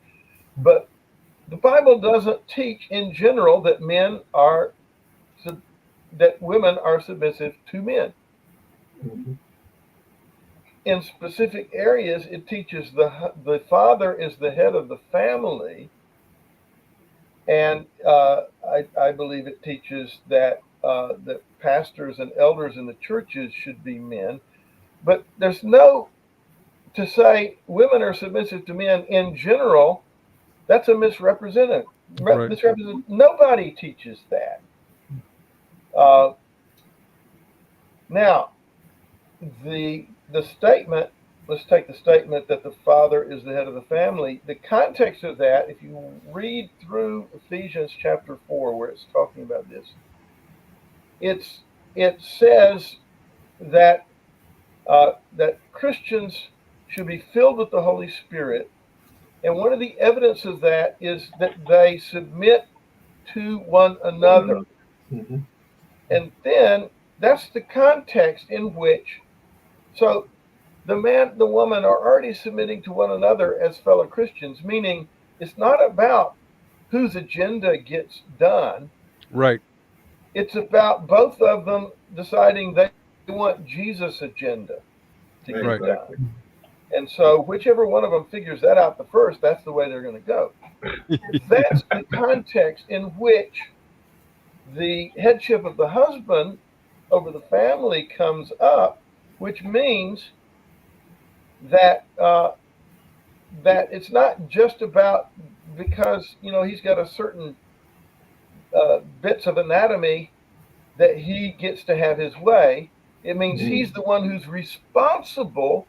[SPEAKER 7] But the Bible doesn't teach in general that that women are submissive to men.
[SPEAKER 3] Mm-hmm.
[SPEAKER 7] In specific areas, it teaches the father is the head of the family, and I believe it teaches that that pastors and elders in the churches should be men. But there's no to say women are submissive to men in general. That's a misrepresentation. Nobody teaches that. Now, the statement, let's take the statement that the father is the head of the family. The context of that, if you read through Ephesians chapter 4, where it's talking about this, it says that that Christians should be filled with the Holy Spirit. And one of the evidence of that is that they submit to one another.
[SPEAKER 3] Mm-hmm.
[SPEAKER 7] And then that's the context in which, so the man and the woman are already submitting to one another as fellow Christians, meaning it's not about whose agenda gets done.
[SPEAKER 2] Right.
[SPEAKER 7] It's about both of them deciding they want Jesus' agenda to get done. And so whichever one of them figures that out the first, that's the way they're going to go. That's the context in which the headship of the husband over the family comes up, which means that that it's not just about because he's got a certain bits of anatomy that he gets to have his way. It means he's the one who's responsible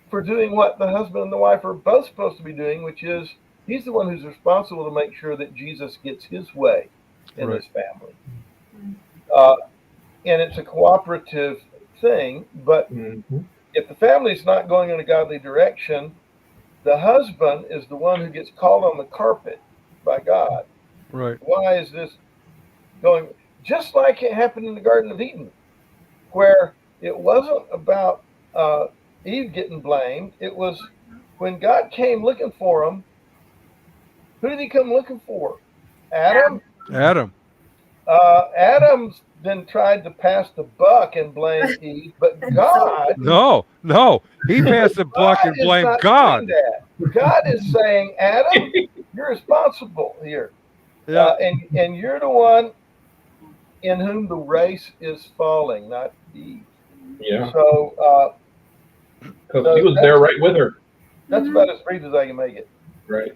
[SPEAKER 7] for doing what the husband and the wife are both supposed to be doing, which is he's the one who's responsible to make sure that Jesus gets his way in his family. And it's a cooperative thing, but if the family's not going in a godly direction, the husband is the one who gets called on the carpet by God.
[SPEAKER 2] Right.
[SPEAKER 7] Why is this going? Just like it happened in the Garden of Eden, where it wasn't about Eve getting blamed. It was when God came looking for him. Who did he come looking for? Adam?
[SPEAKER 2] Adam.
[SPEAKER 7] Adam then tried to pass the buck and blame Eve, but God...
[SPEAKER 2] No. He passed the buck and blamed God.
[SPEAKER 7] God is saying, Adam, you're responsible here.
[SPEAKER 2] Yeah.
[SPEAKER 7] And you're the one in whom the race is falling, not Eve.
[SPEAKER 3] Yeah.
[SPEAKER 7] So...
[SPEAKER 3] because he was there right with her.
[SPEAKER 7] That's about as brief as I can make it.
[SPEAKER 3] Right.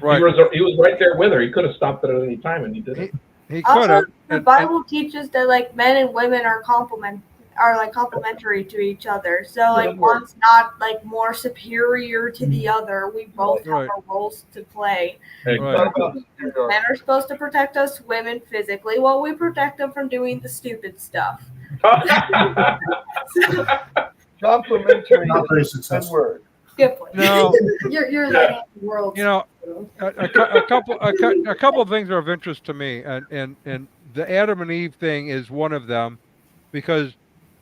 [SPEAKER 2] Right.
[SPEAKER 3] He was right there with her. He could have stopped it at any time, and he didn't.
[SPEAKER 2] He could have.
[SPEAKER 4] The Bible teaches that like men and women are complementary to each other. So like one's not like more superior to the other. We both have our roles to play.
[SPEAKER 3] Exactly.
[SPEAKER 4] Men are supposed to protect us, women physically, while we protect them from doing the stupid stuff.
[SPEAKER 7] Complimentary
[SPEAKER 8] Not very
[SPEAKER 7] is a good
[SPEAKER 8] successful.
[SPEAKER 7] word.
[SPEAKER 4] Good point.
[SPEAKER 2] No.
[SPEAKER 5] You're the world.
[SPEAKER 2] A couple of things are of interest to me, and the Adam and Eve thing is one of them, because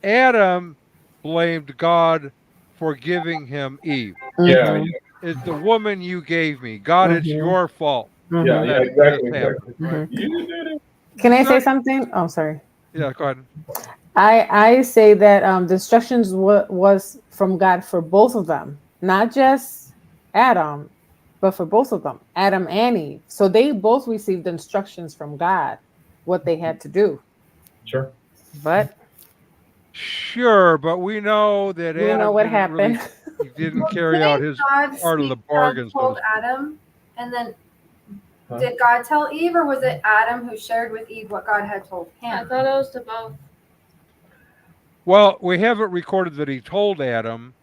[SPEAKER 2] Adam blamed God for giving him Eve.
[SPEAKER 3] Yeah.
[SPEAKER 2] It's the woman you gave me. God, it's your fault.
[SPEAKER 3] Yeah, exactly.
[SPEAKER 2] Right.
[SPEAKER 3] You did it.
[SPEAKER 6] Can I say something? Oh, sorry.
[SPEAKER 2] Yeah, go ahead.
[SPEAKER 6] I say that the instructions was from God for both of them, not just Adam, but for both of them, Adam and Eve. So they both received instructions from God what they had to do.
[SPEAKER 3] Sure.
[SPEAKER 6] But
[SPEAKER 2] Sure, but we know that
[SPEAKER 6] we know
[SPEAKER 2] Adam
[SPEAKER 6] what
[SPEAKER 2] didn't really
[SPEAKER 6] happened.
[SPEAKER 2] he didn't
[SPEAKER 5] Well,
[SPEAKER 2] carry out
[SPEAKER 5] didn't
[SPEAKER 2] his
[SPEAKER 5] God
[SPEAKER 2] part of the
[SPEAKER 5] speak-
[SPEAKER 2] bargain.
[SPEAKER 5] God
[SPEAKER 2] So
[SPEAKER 5] told
[SPEAKER 2] to speak.
[SPEAKER 5] Adam, and then
[SPEAKER 3] Huh?
[SPEAKER 5] did God tell Eve, or was it Adam who shared with Eve what God had told
[SPEAKER 4] I
[SPEAKER 5] him?
[SPEAKER 4] thought it was to both.
[SPEAKER 2] Well, we have it recorded that he told Adam.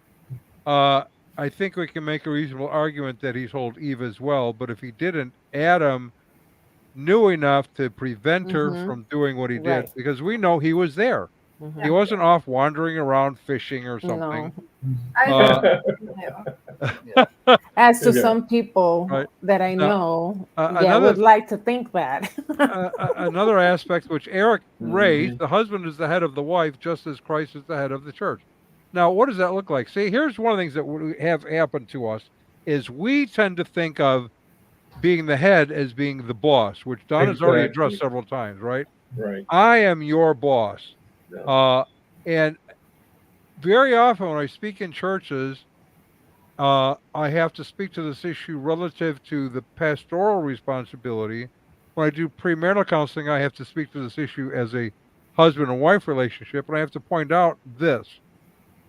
[SPEAKER 2] I think we can make a reasonable argument that he told Eve as well. But if he didn't, Adam knew enough to prevent her
[SPEAKER 6] Mhm.
[SPEAKER 2] from doing what he did,
[SPEAKER 6] Right.
[SPEAKER 2] because we know he was there.
[SPEAKER 6] Mhm.
[SPEAKER 2] He wasn't off wandering around fishing or something.
[SPEAKER 5] I
[SPEAKER 2] Uh,
[SPEAKER 5] knew.
[SPEAKER 6] As to
[SPEAKER 3] Yeah.
[SPEAKER 6] some people
[SPEAKER 2] Right.
[SPEAKER 6] that I
[SPEAKER 2] Now,
[SPEAKER 6] know,
[SPEAKER 2] another
[SPEAKER 6] would like to think that.
[SPEAKER 2] another aspect which Eric raised:
[SPEAKER 3] Mhm.
[SPEAKER 2] the husband is the head of the wife, just as Christ is the head of the church. Now, what does that look like? See, here's one of the things that would have happened to us: is we tend to think of being the head as being the boss, which Don has already
[SPEAKER 3] Exactly.
[SPEAKER 2] addressed several times, right?
[SPEAKER 3] Right.
[SPEAKER 2] I am your boss.
[SPEAKER 3] Yeah.
[SPEAKER 2] And very often when I speak in churches, I have to speak to this issue relative to the pastoral responsibility. When I do premarital counseling, I have to speak to this issue as a husband and wife relationship. And I have to point out this,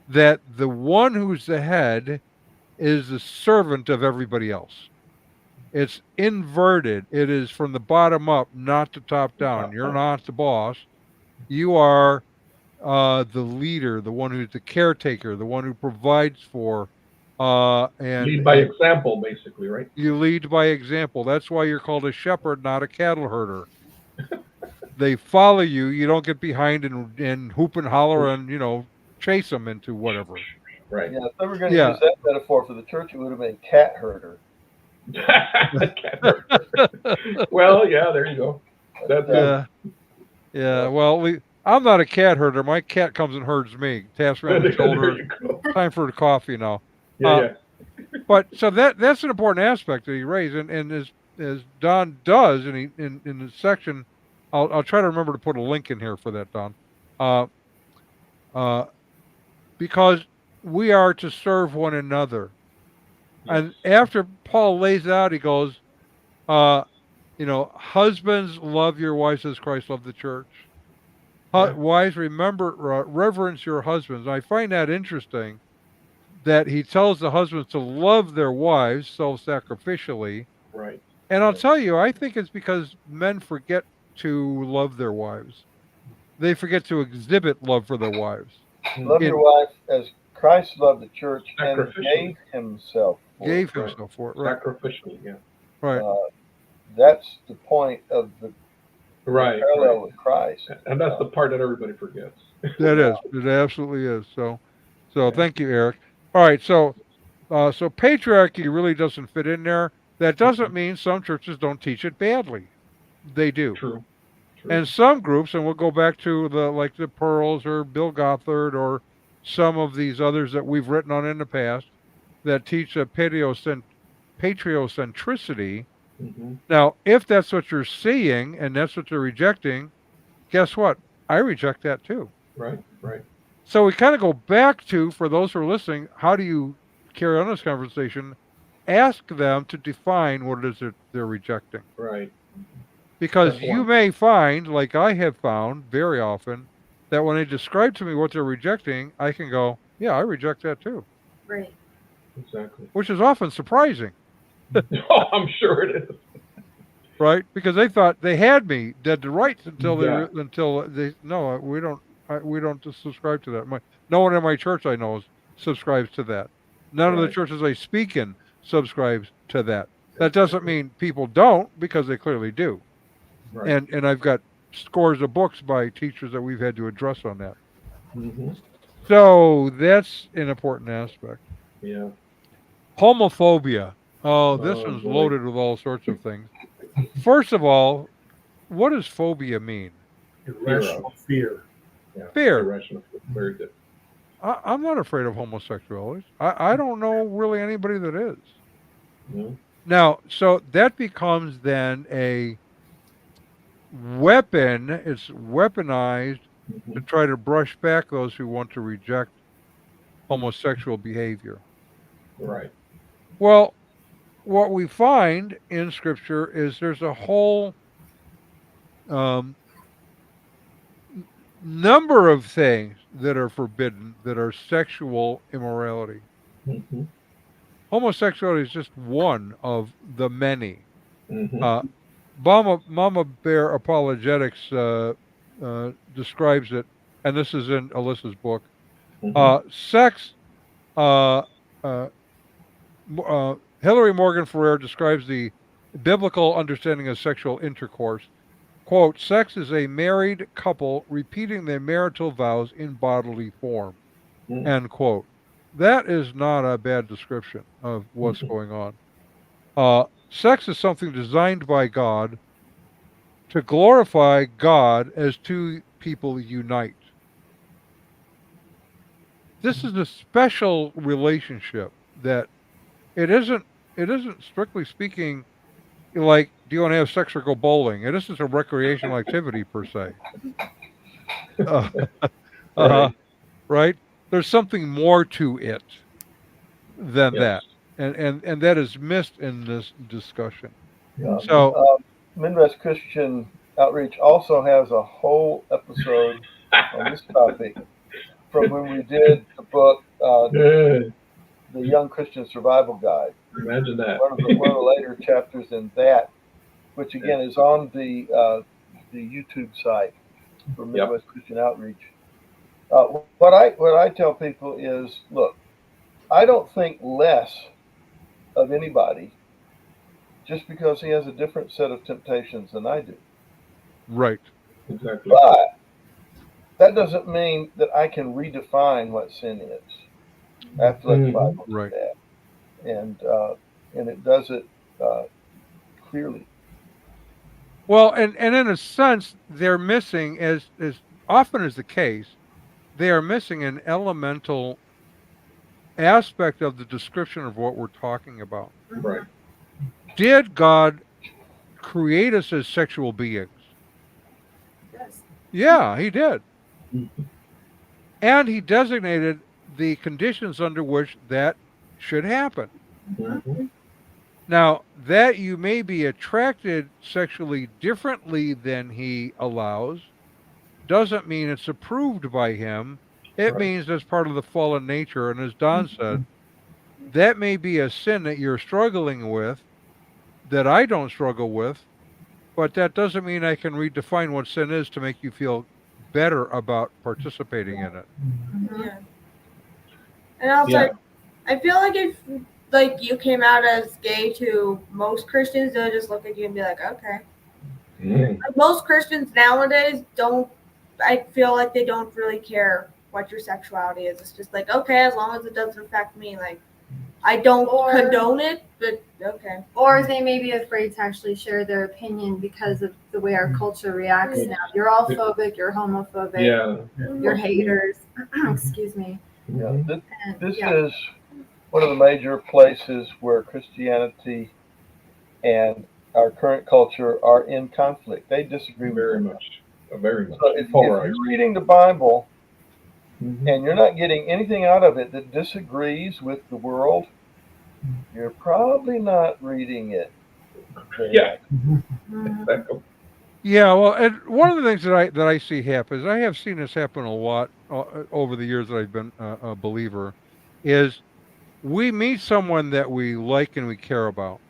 [SPEAKER 2] that the one who's the head is the servant of everybody else. It's inverted. It is from the bottom up, not the top down. You're not the boss. You are the leader, the one who's the caretaker, the one who provides for, and
[SPEAKER 3] Lead by example, basically, right?
[SPEAKER 2] you lead by example. That's why you're called a shepherd, not a cattle herder. They follow you. You don't get behind and hoop and holler and chase them into whatever.
[SPEAKER 3] Right.
[SPEAKER 7] Yeah, if they were going to
[SPEAKER 2] Yeah.
[SPEAKER 7] use that metaphor for the church, it would have been cat herder.
[SPEAKER 3] Well, yeah, there you go. That's
[SPEAKER 2] Yeah. Well, I'm not a cat herder. My cat comes and herds me, taps me on the
[SPEAKER 3] there
[SPEAKER 2] shoulder.
[SPEAKER 3] you go.
[SPEAKER 2] Time for the coffee now.
[SPEAKER 3] Yeah,
[SPEAKER 2] But so that's an important aspect that he raised, and as Don does in the section, I'll try to remember to put a link in here for that, Don, because we are to serve one another, and after Paul lays out, he goes, husbands, love your wives as Christ loved the church.
[SPEAKER 3] Yeah.
[SPEAKER 2] Wives, remember reverence your husbands. I find that interesting, that he tells the husbands to love their wives self-sacrificially.
[SPEAKER 3] right.
[SPEAKER 2] And I'll tell you, I think it's because men forget to love their wives. They forget to exhibit love for their wives.
[SPEAKER 7] Love your wife as Christ loved the church and
[SPEAKER 3] Sacrificially.
[SPEAKER 7] gave himself for it.
[SPEAKER 2] Gave himself for it. Right.
[SPEAKER 3] Sacrificially, yeah.
[SPEAKER 2] Right.
[SPEAKER 7] That's the point of the
[SPEAKER 3] Right.
[SPEAKER 7] parallel
[SPEAKER 3] right.
[SPEAKER 7] with Christ.
[SPEAKER 3] And that's the part that everybody forgets.
[SPEAKER 2] That is. It absolutely is. So thank you, Eric. All right. So patriarchy really doesn't fit in there. That doesn't mean some churches don't teach it badly. They do.
[SPEAKER 3] True.
[SPEAKER 2] And some groups, and we'll go back to the Pearls or Bill Gothard or some of these others that we've written on in the past that teach a patriocentricity.
[SPEAKER 3] Mm-hmm.
[SPEAKER 2] Now, if that's what you're seeing and that's what you're rejecting, guess what? I reject that too.
[SPEAKER 3] Right. Right.
[SPEAKER 2] So we kind of go back to, for those who are listening, how do you carry on this conversation? Ask them to define what it is that they're rejecting.
[SPEAKER 3] Right.
[SPEAKER 2] Because
[SPEAKER 3] That's
[SPEAKER 2] you
[SPEAKER 3] one.
[SPEAKER 2] may find, like I have found very often, that when they describe to me what they're rejecting, I can go, yeah, I reject that too.
[SPEAKER 5] Right.
[SPEAKER 3] Exactly.
[SPEAKER 2] Which is often surprising,
[SPEAKER 3] Oh, I'm sure it is.
[SPEAKER 2] right? Because they thought they had me dead to rights until
[SPEAKER 3] Yeah.
[SPEAKER 2] no, we don't subscribe to that. No one in my church I know subscribes to that. None of the
[SPEAKER 3] Right.
[SPEAKER 2] churches I speak in subscribes to that. That doesn't mean people don't, because they clearly do.
[SPEAKER 3] Right.
[SPEAKER 2] And I've got scores of books by teachers that we've had to address on that.
[SPEAKER 3] Mm-hmm.
[SPEAKER 2] So that's an important aspect.
[SPEAKER 3] Yeah.
[SPEAKER 2] Homophobia. Oh, this
[SPEAKER 3] Oh,
[SPEAKER 2] one's
[SPEAKER 3] boy.
[SPEAKER 2] loaded with all sorts of things. First of all, what does phobia mean?
[SPEAKER 8] Irrational fear.
[SPEAKER 3] Yeah.
[SPEAKER 2] Fear.
[SPEAKER 3] Irrational. Very good.
[SPEAKER 2] I'm not afraid of homosexuality. I don't know really anybody that is.
[SPEAKER 3] Yeah.
[SPEAKER 2] Now, so that becomes then a weapon. It's weaponized to try to brush back those who want to reject homosexual behavior.
[SPEAKER 3] Right.
[SPEAKER 2] Well, what we find in Scripture is there's a whole number of things that are forbidden that are sexual immorality.
[SPEAKER 3] Mm-hmm.
[SPEAKER 2] Homosexuality is just one of the many.
[SPEAKER 3] Mm-hmm.
[SPEAKER 2] Mama Bear Apologetics describes it, and this is in Alyssa's book. Sex. Uh, uh, Hilary Morgan Ferrer describes the biblical understanding of sexual intercourse. Quote, sex is a married couple repeating their marital vows in bodily form. End quote. That is not a bad description of what's going on. Sex is something designed by God to glorify God as two people unite. This is a special relationship that it isn't strictly speaking like, do you want to have sex or go bowling? It isn't a recreational activity per se. Right? There's something more to it than that. And that is missed in this discussion.
[SPEAKER 7] Yeah.
[SPEAKER 2] So
[SPEAKER 7] Midwest Christian Outreach also has a whole episode on this topic from when we did the book, The Young Christian Survival Guide.
[SPEAKER 3] Imagine that.
[SPEAKER 7] One of the later chapters in that, which again is on the YouTube site for Midwest Christian Outreach. What I tell people is, look, I don't think less of anybody just because he has a different set of temptations than I do.
[SPEAKER 2] Right.
[SPEAKER 3] Exactly.
[SPEAKER 7] But that doesn't mean that I can redefine what sin is. I have to let the Bible do that. And it does it clearly.
[SPEAKER 2] Well, and in a sense, they're missing, as often is the case, they are missing an elemental aspect of the description of what we're talking about.
[SPEAKER 3] Right.
[SPEAKER 2] Did God create us as sexual beings?
[SPEAKER 5] Yes.
[SPEAKER 2] Yeah, he did. And he designated the conditions under which that should happen. Now, that you may be attracted sexually differently than he allows doesn't mean it's approved by him. It means that's part of the fallen nature. And as Don said, that may be a sin that you're struggling with that I don't struggle with, but that doesn't mean I can redefine what sin is to make you feel better about participating in it.
[SPEAKER 4] Yeah. And also, I feel like if you came out as gay to most Christians, they'll just look at you and be like, okay. Like most Christians nowadays I feel like they don't really care what your sexuality is. It's just like, okay, as long as it doesn't affect me, like, I don't condone it, but okay.
[SPEAKER 5] Or they may be afraid to actually share their opinion because of the way our culture reacts now. You're all phobic, you're homophobic, you're haters. Excuse me.
[SPEAKER 7] Yeah. This is one of the major places where Christianity and our current culture are in conflict. They disagree
[SPEAKER 3] very much. Very much.
[SPEAKER 7] So if you're reading the Bible and you're not getting anything out of it that disagrees with the world, you're probably not reading it.
[SPEAKER 2] Yeah, well, and one of the things that I see happen is I have seen this happen a lot over the years that I've been a believer, is we meet someone that we like and we care about,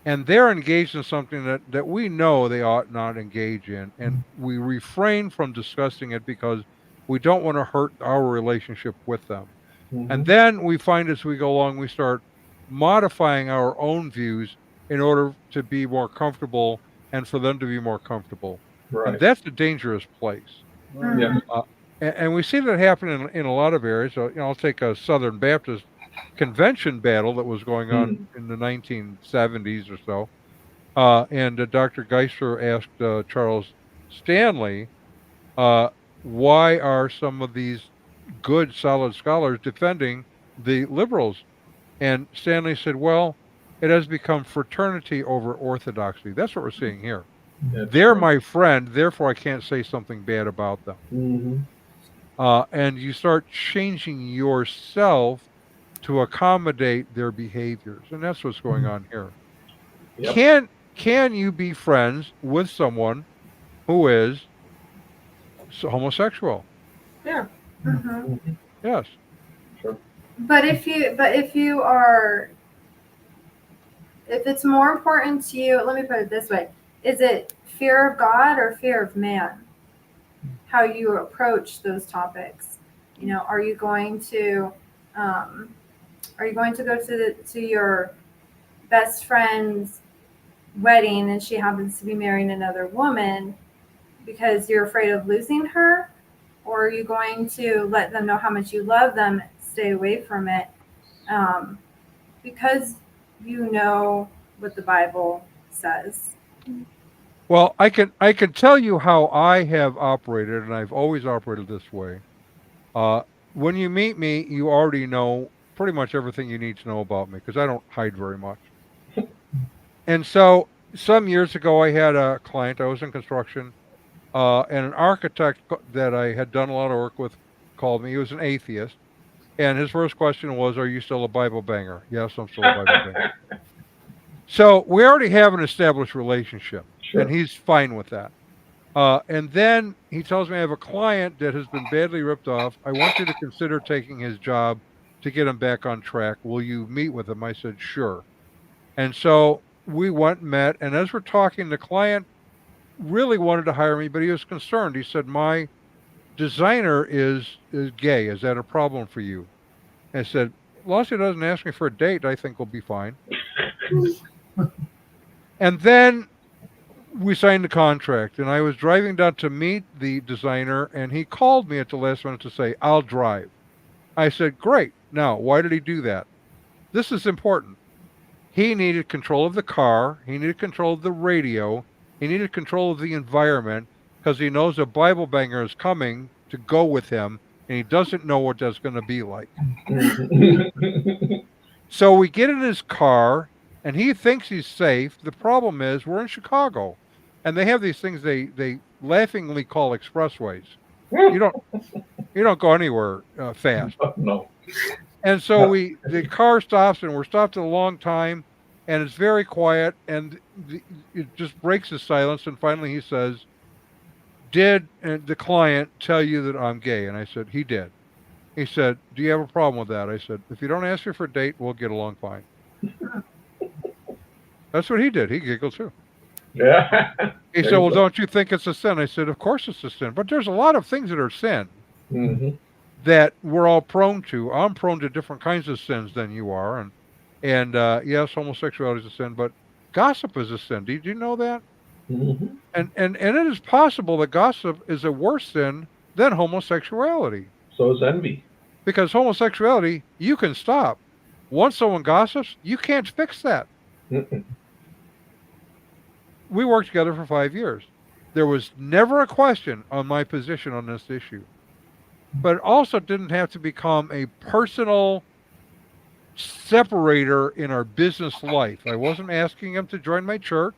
[SPEAKER 2] and they're engaged in something that we know they ought not engage in, and we refrain from discussing it because we don't want to hurt our relationship with them. And then we find as we go along, we start modifying our own views in order to be more comfortable and for them to be more comfortable. And that's a dangerous place. And we see that happen in a lot of areas. I'll take a Southern Baptist convention battle that was going on in the 1970s or so. And Dr. Geisler asked Charles Stanley, why are some of these good, solid scholars defending the liberals? And Stanley said, well, it has become fraternity over orthodoxy. That's what we're seeing here.
[SPEAKER 3] That's
[SPEAKER 2] They're
[SPEAKER 3] true.
[SPEAKER 2] my friend, therefore I can't say something bad about them. And you start changing yourself to accommodate their behaviors, and that's what's going on here.
[SPEAKER 3] Yep.
[SPEAKER 2] Can you be friends with someone who is homosexual?
[SPEAKER 4] Yeah.
[SPEAKER 5] Mhm.
[SPEAKER 2] Yes.
[SPEAKER 3] Sure.
[SPEAKER 5] But if you are, if it's more important to you, let me put it this way: is it fear of God or fear of man? How you approach those topics. You know, are you going to go to your best friend's wedding and she happens to be marrying another woman because you're afraid of losing her? Or are you going to let them know how much you love them, stay away from it, because you know what the Bible says?
[SPEAKER 2] Well, I can tell you how I have operated, and I've always operated this way. When you meet me, you already know pretty much everything you need to know about me because I don't hide very much. And so some years ago, I had a client. I was in construction, and an architect that I had done a lot of work with called me. He was an atheist, and his first question was, "Are you still a Bible banger?" Yes, I'm still a Bible banger. So we already have an established relationship, and
[SPEAKER 3] Sure.
[SPEAKER 2] he's fine with that. And then he tells me I have a client that has been badly ripped off. I want you to consider taking his job to get him back on track. Will you meet with him? I said, sure. And so we went and met. And as we're talking, the client really wanted to hire me, but he was concerned. He said, my designer is gay. Is that a problem for you? I said, as long as he doesn't ask me for a date, I think we'll be fine. And then we signed the contract, and I was driving down to meet the designer, and he called me at the last minute to say, I'll drive. I said, great. Now, why did he do that? This is important. He needed control of the car. He needed control of the radio. He needed control of the environment because he knows a Bible banger is coming to go with him, and he doesn't know what that's going to be like. So we get in his car, and he thinks he's safe. The problem is we're in Chicago, and they have these things they laughingly call expressways. You don't go anywhere fast.
[SPEAKER 3] No.
[SPEAKER 2] And so the car stops, and we're stopped a long time, and it's very quiet, and it just breaks the silence. And finally, he says, "Did the client tell you that I'm gay?" And I said, "He did." He said, "Do you have a problem with that?" I said, "If you don't ask me for a date, we'll get along fine." That's what he did. He giggled too.
[SPEAKER 3] Yeah.
[SPEAKER 2] He said, "Well, don't you think it's a sin?" I said, "Of course it's a sin, but there's a lot of things that are sin that we're all prone to. I'm prone to different kinds of sins than you are, and yes, homosexuality is a sin, but gossip is a sin. Did you know that? And it is possible that gossip is a worse sin than homosexuality.
[SPEAKER 3] So is envy.
[SPEAKER 2] Because homosexuality, you can stop. Once someone gossips, you can't fix that. We worked together for 5 years. There was never a question on my position on this issue. But it also didn't have to become a personal separator in our business life. I wasn't asking him to join my church.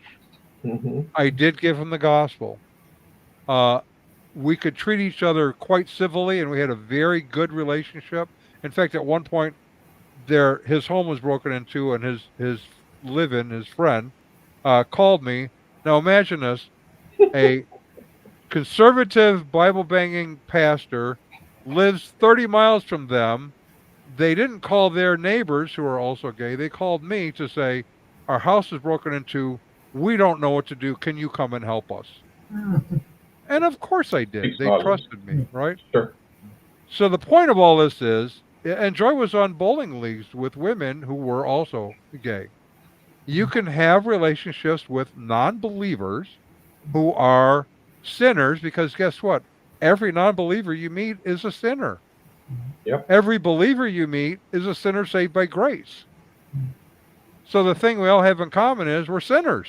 [SPEAKER 2] I did give him the gospel. We could treat each other quite civilly, and we had a very good relationship. In fact, at one point, his home was broken into, and his live-in, his friend, called me. Now imagine this: a conservative Bible-banging pastor lives 30 miles from them. They didn't call their neighbors, who are also gay. They called me to say, our house is broken into. We don't know what to do. Can you come and help us? And of course I did. They trusted me, right?
[SPEAKER 3] Sure.
[SPEAKER 2] So the point of all this is, and Joy was on bowling leagues with women who were also gay. You can have relationships with non-believers who are sinners, because guess what? Every non-believer you meet is a sinner.
[SPEAKER 3] Yep.
[SPEAKER 2] Every believer you meet is a sinner saved by grace. So the thing we all have in common is we're sinners.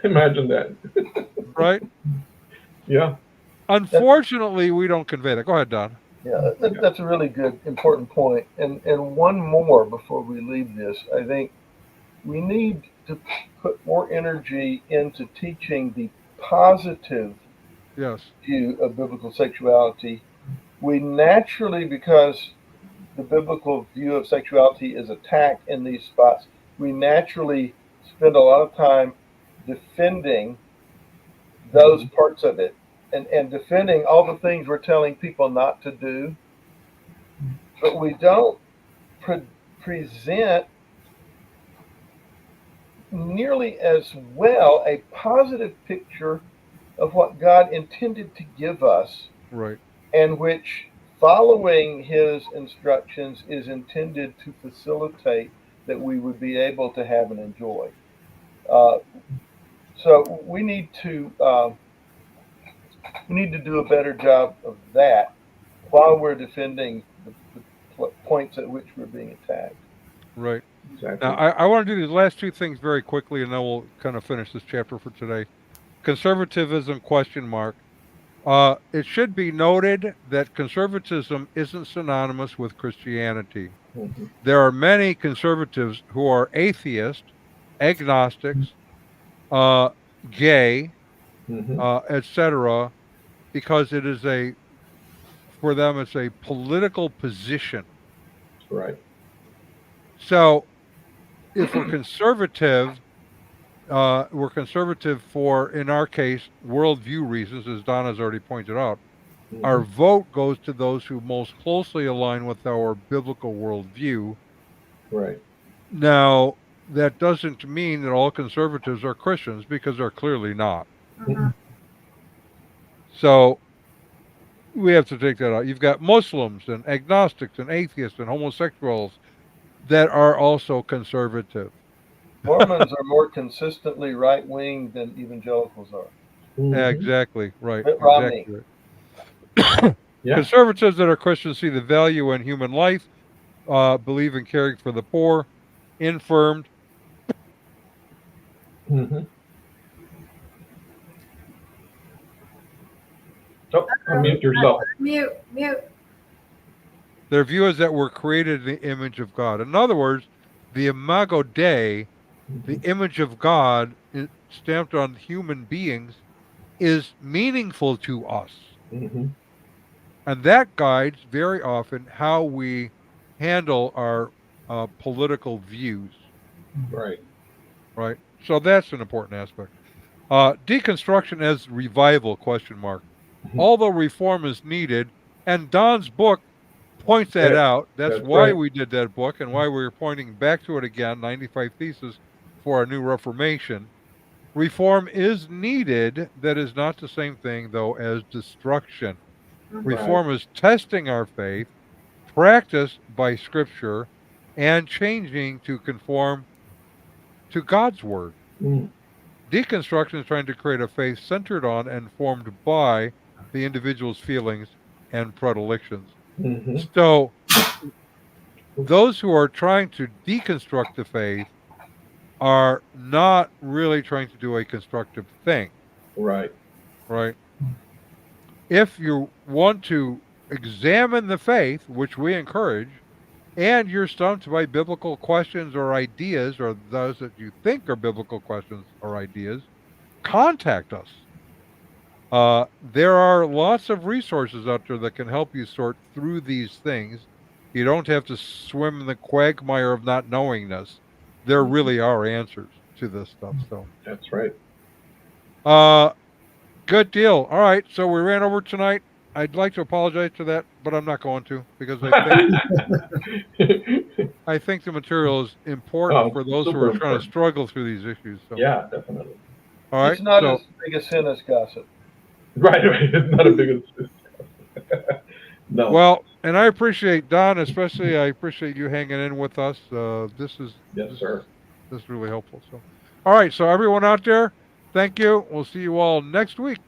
[SPEAKER 3] Imagine that.
[SPEAKER 2] Right?
[SPEAKER 3] Yeah.
[SPEAKER 2] Unfortunately, we don't convey that. Go ahead, Don.
[SPEAKER 7] Yeah, that's a really good, important point. And one more before we leave this. I think we need to put more energy into teaching the positive
[SPEAKER 2] Yes.
[SPEAKER 7] view of biblical sexuality, we naturally, because the biblical view of sexuality is attacked in these spots, we naturally spend a lot of time defending those parts of it and defending all the things we're telling people not to do, but we don't present nearly as well a positive picture of what God intended to give us,
[SPEAKER 2] Right.
[SPEAKER 7] and which following his instructions is intended to facilitate that we would be able to have and enjoy. So we need to do a better job of that while we're defending the points at which we're being attacked.
[SPEAKER 2] Right.
[SPEAKER 3] Exactly.
[SPEAKER 2] Now, I want to do these last two things very quickly, and then we'll kind of finish this chapter for today. Conservatism ? It should be noted that conservatism isn't synonymous with Christianity.
[SPEAKER 3] Mhm.
[SPEAKER 2] There are many conservatives who are atheists, agnostics, gay,
[SPEAKER 3] Mhm.
[SPEAKER 2] etc., because it is for them, it's a political position.
[SPEAKER 3] Right.
[SPEAKER 2] So if we're conservative for, in our case, worldview reasons, as Don has already pointed out. Our
[SPEAKER 3] Mhm.
[SPEAKER 2] vote goes to those who most closely align with our biblical worldview.
[SPEAKER 3] Right.
[SPEAKER 2] Now, that doesn't mean that all conservatives are Christians, because they're clearly not.
[SPEAKER 5] Mhm.
[SPEAKER 2] So we have to take that out. You've got Muslims and agnostics and atheists and homosexuals that are also conservative.
[SPEAKER 7] Mormons are more consistently right wing than evangelicals are.
[SPEAKER 3] Mhm.
[SPEAKER 2] Exactly right.
[SPEAKER 7] Mitt Romney.
[SPEAKER 2] Exactly right.
[SPEAKER 3] Yeah.
[SPEAKER 2] Conservatives that are Christians see the value in human life, believe in caring for the poor, infirmed.
[SPEAKER 3] Mhm. Oh, unmute yourself.
[SPEAKER 5] Mute.
[SPEAKER 2] Their view is that we're created in the image of God. In other words, the imago Dei, the image of God stamped on human beings, is meaningful to us.
[SPEAKER 3] Mhm.
[SPEAKER 2] And that guides very often how we handle our political views.
[SPEAKER 3] Right.
[SPEAKER 2] Right? So that's an important aspect. Deconstruction as revival, ? Although reform is needed, and Don's book points that out. That's
[SPEAKER 3] That's
[SPEAKER 2] why
[SPEAKER 3] right.
[SPEAKER 2] we did that book and why we're pointing back to it again, 95 Theses for a New Reformation. Reform is needed. That is not the same thing, though, as destruction. Reform is testing our faith, practiced by Scripture, and changing to conform to God's Word.
[SPEAKER 3] Mm.
[SPEAKER 2] Deconstruction is trying to create a faith centered on and formed by the individual's feelings and predilections.
[SPEAKER 3] Mhm.
[SPEAKER 2] So those who are trying to deconstruct the faith are not really trying to do a constructive thing,
[SPEAKER 3] Right.
[SPEAKER 2] right? If you want to examine the faith, which we encourage, and you're stumped by biblical questions or ideas, or those that you think are biblical questions or ideas, contact us. There are lots of resources out there that can help you sort through these things. You don't have to swim in the quagmire of not knowing this. There really are answers to this stuff. So,
[SPEAKER 3] That's right.
[SPEAKER 2] good deal. All right, so we ran over tonight. I'd like to apologize for that, but I'm not going to, because I think the material is important for those who
[SPEAKER 3] super
[SPEAKER 2] are trying to
[SPEAKER 3] important.
[SPEAKER 2] struggle through these issues. So,
[SPEAKER 3] Yeah, definitely.
[SPEAKER 2] all right.
[SPEAKER 7] It's not
[SPEAKER 2] So,
[SPEAKER 7] as big a sin as gossip.
[SPEAKER 3] Right. It's not a big. No.
[SPEAKER 2] well, and I appreciate Don, especially. I appreciate you hanging in with us.
[SPEAKER 3] Yes, sir.
[SPEAKER 2] This is really helpful. So, all right. So everyone out there, thank you. We'll see you all next week.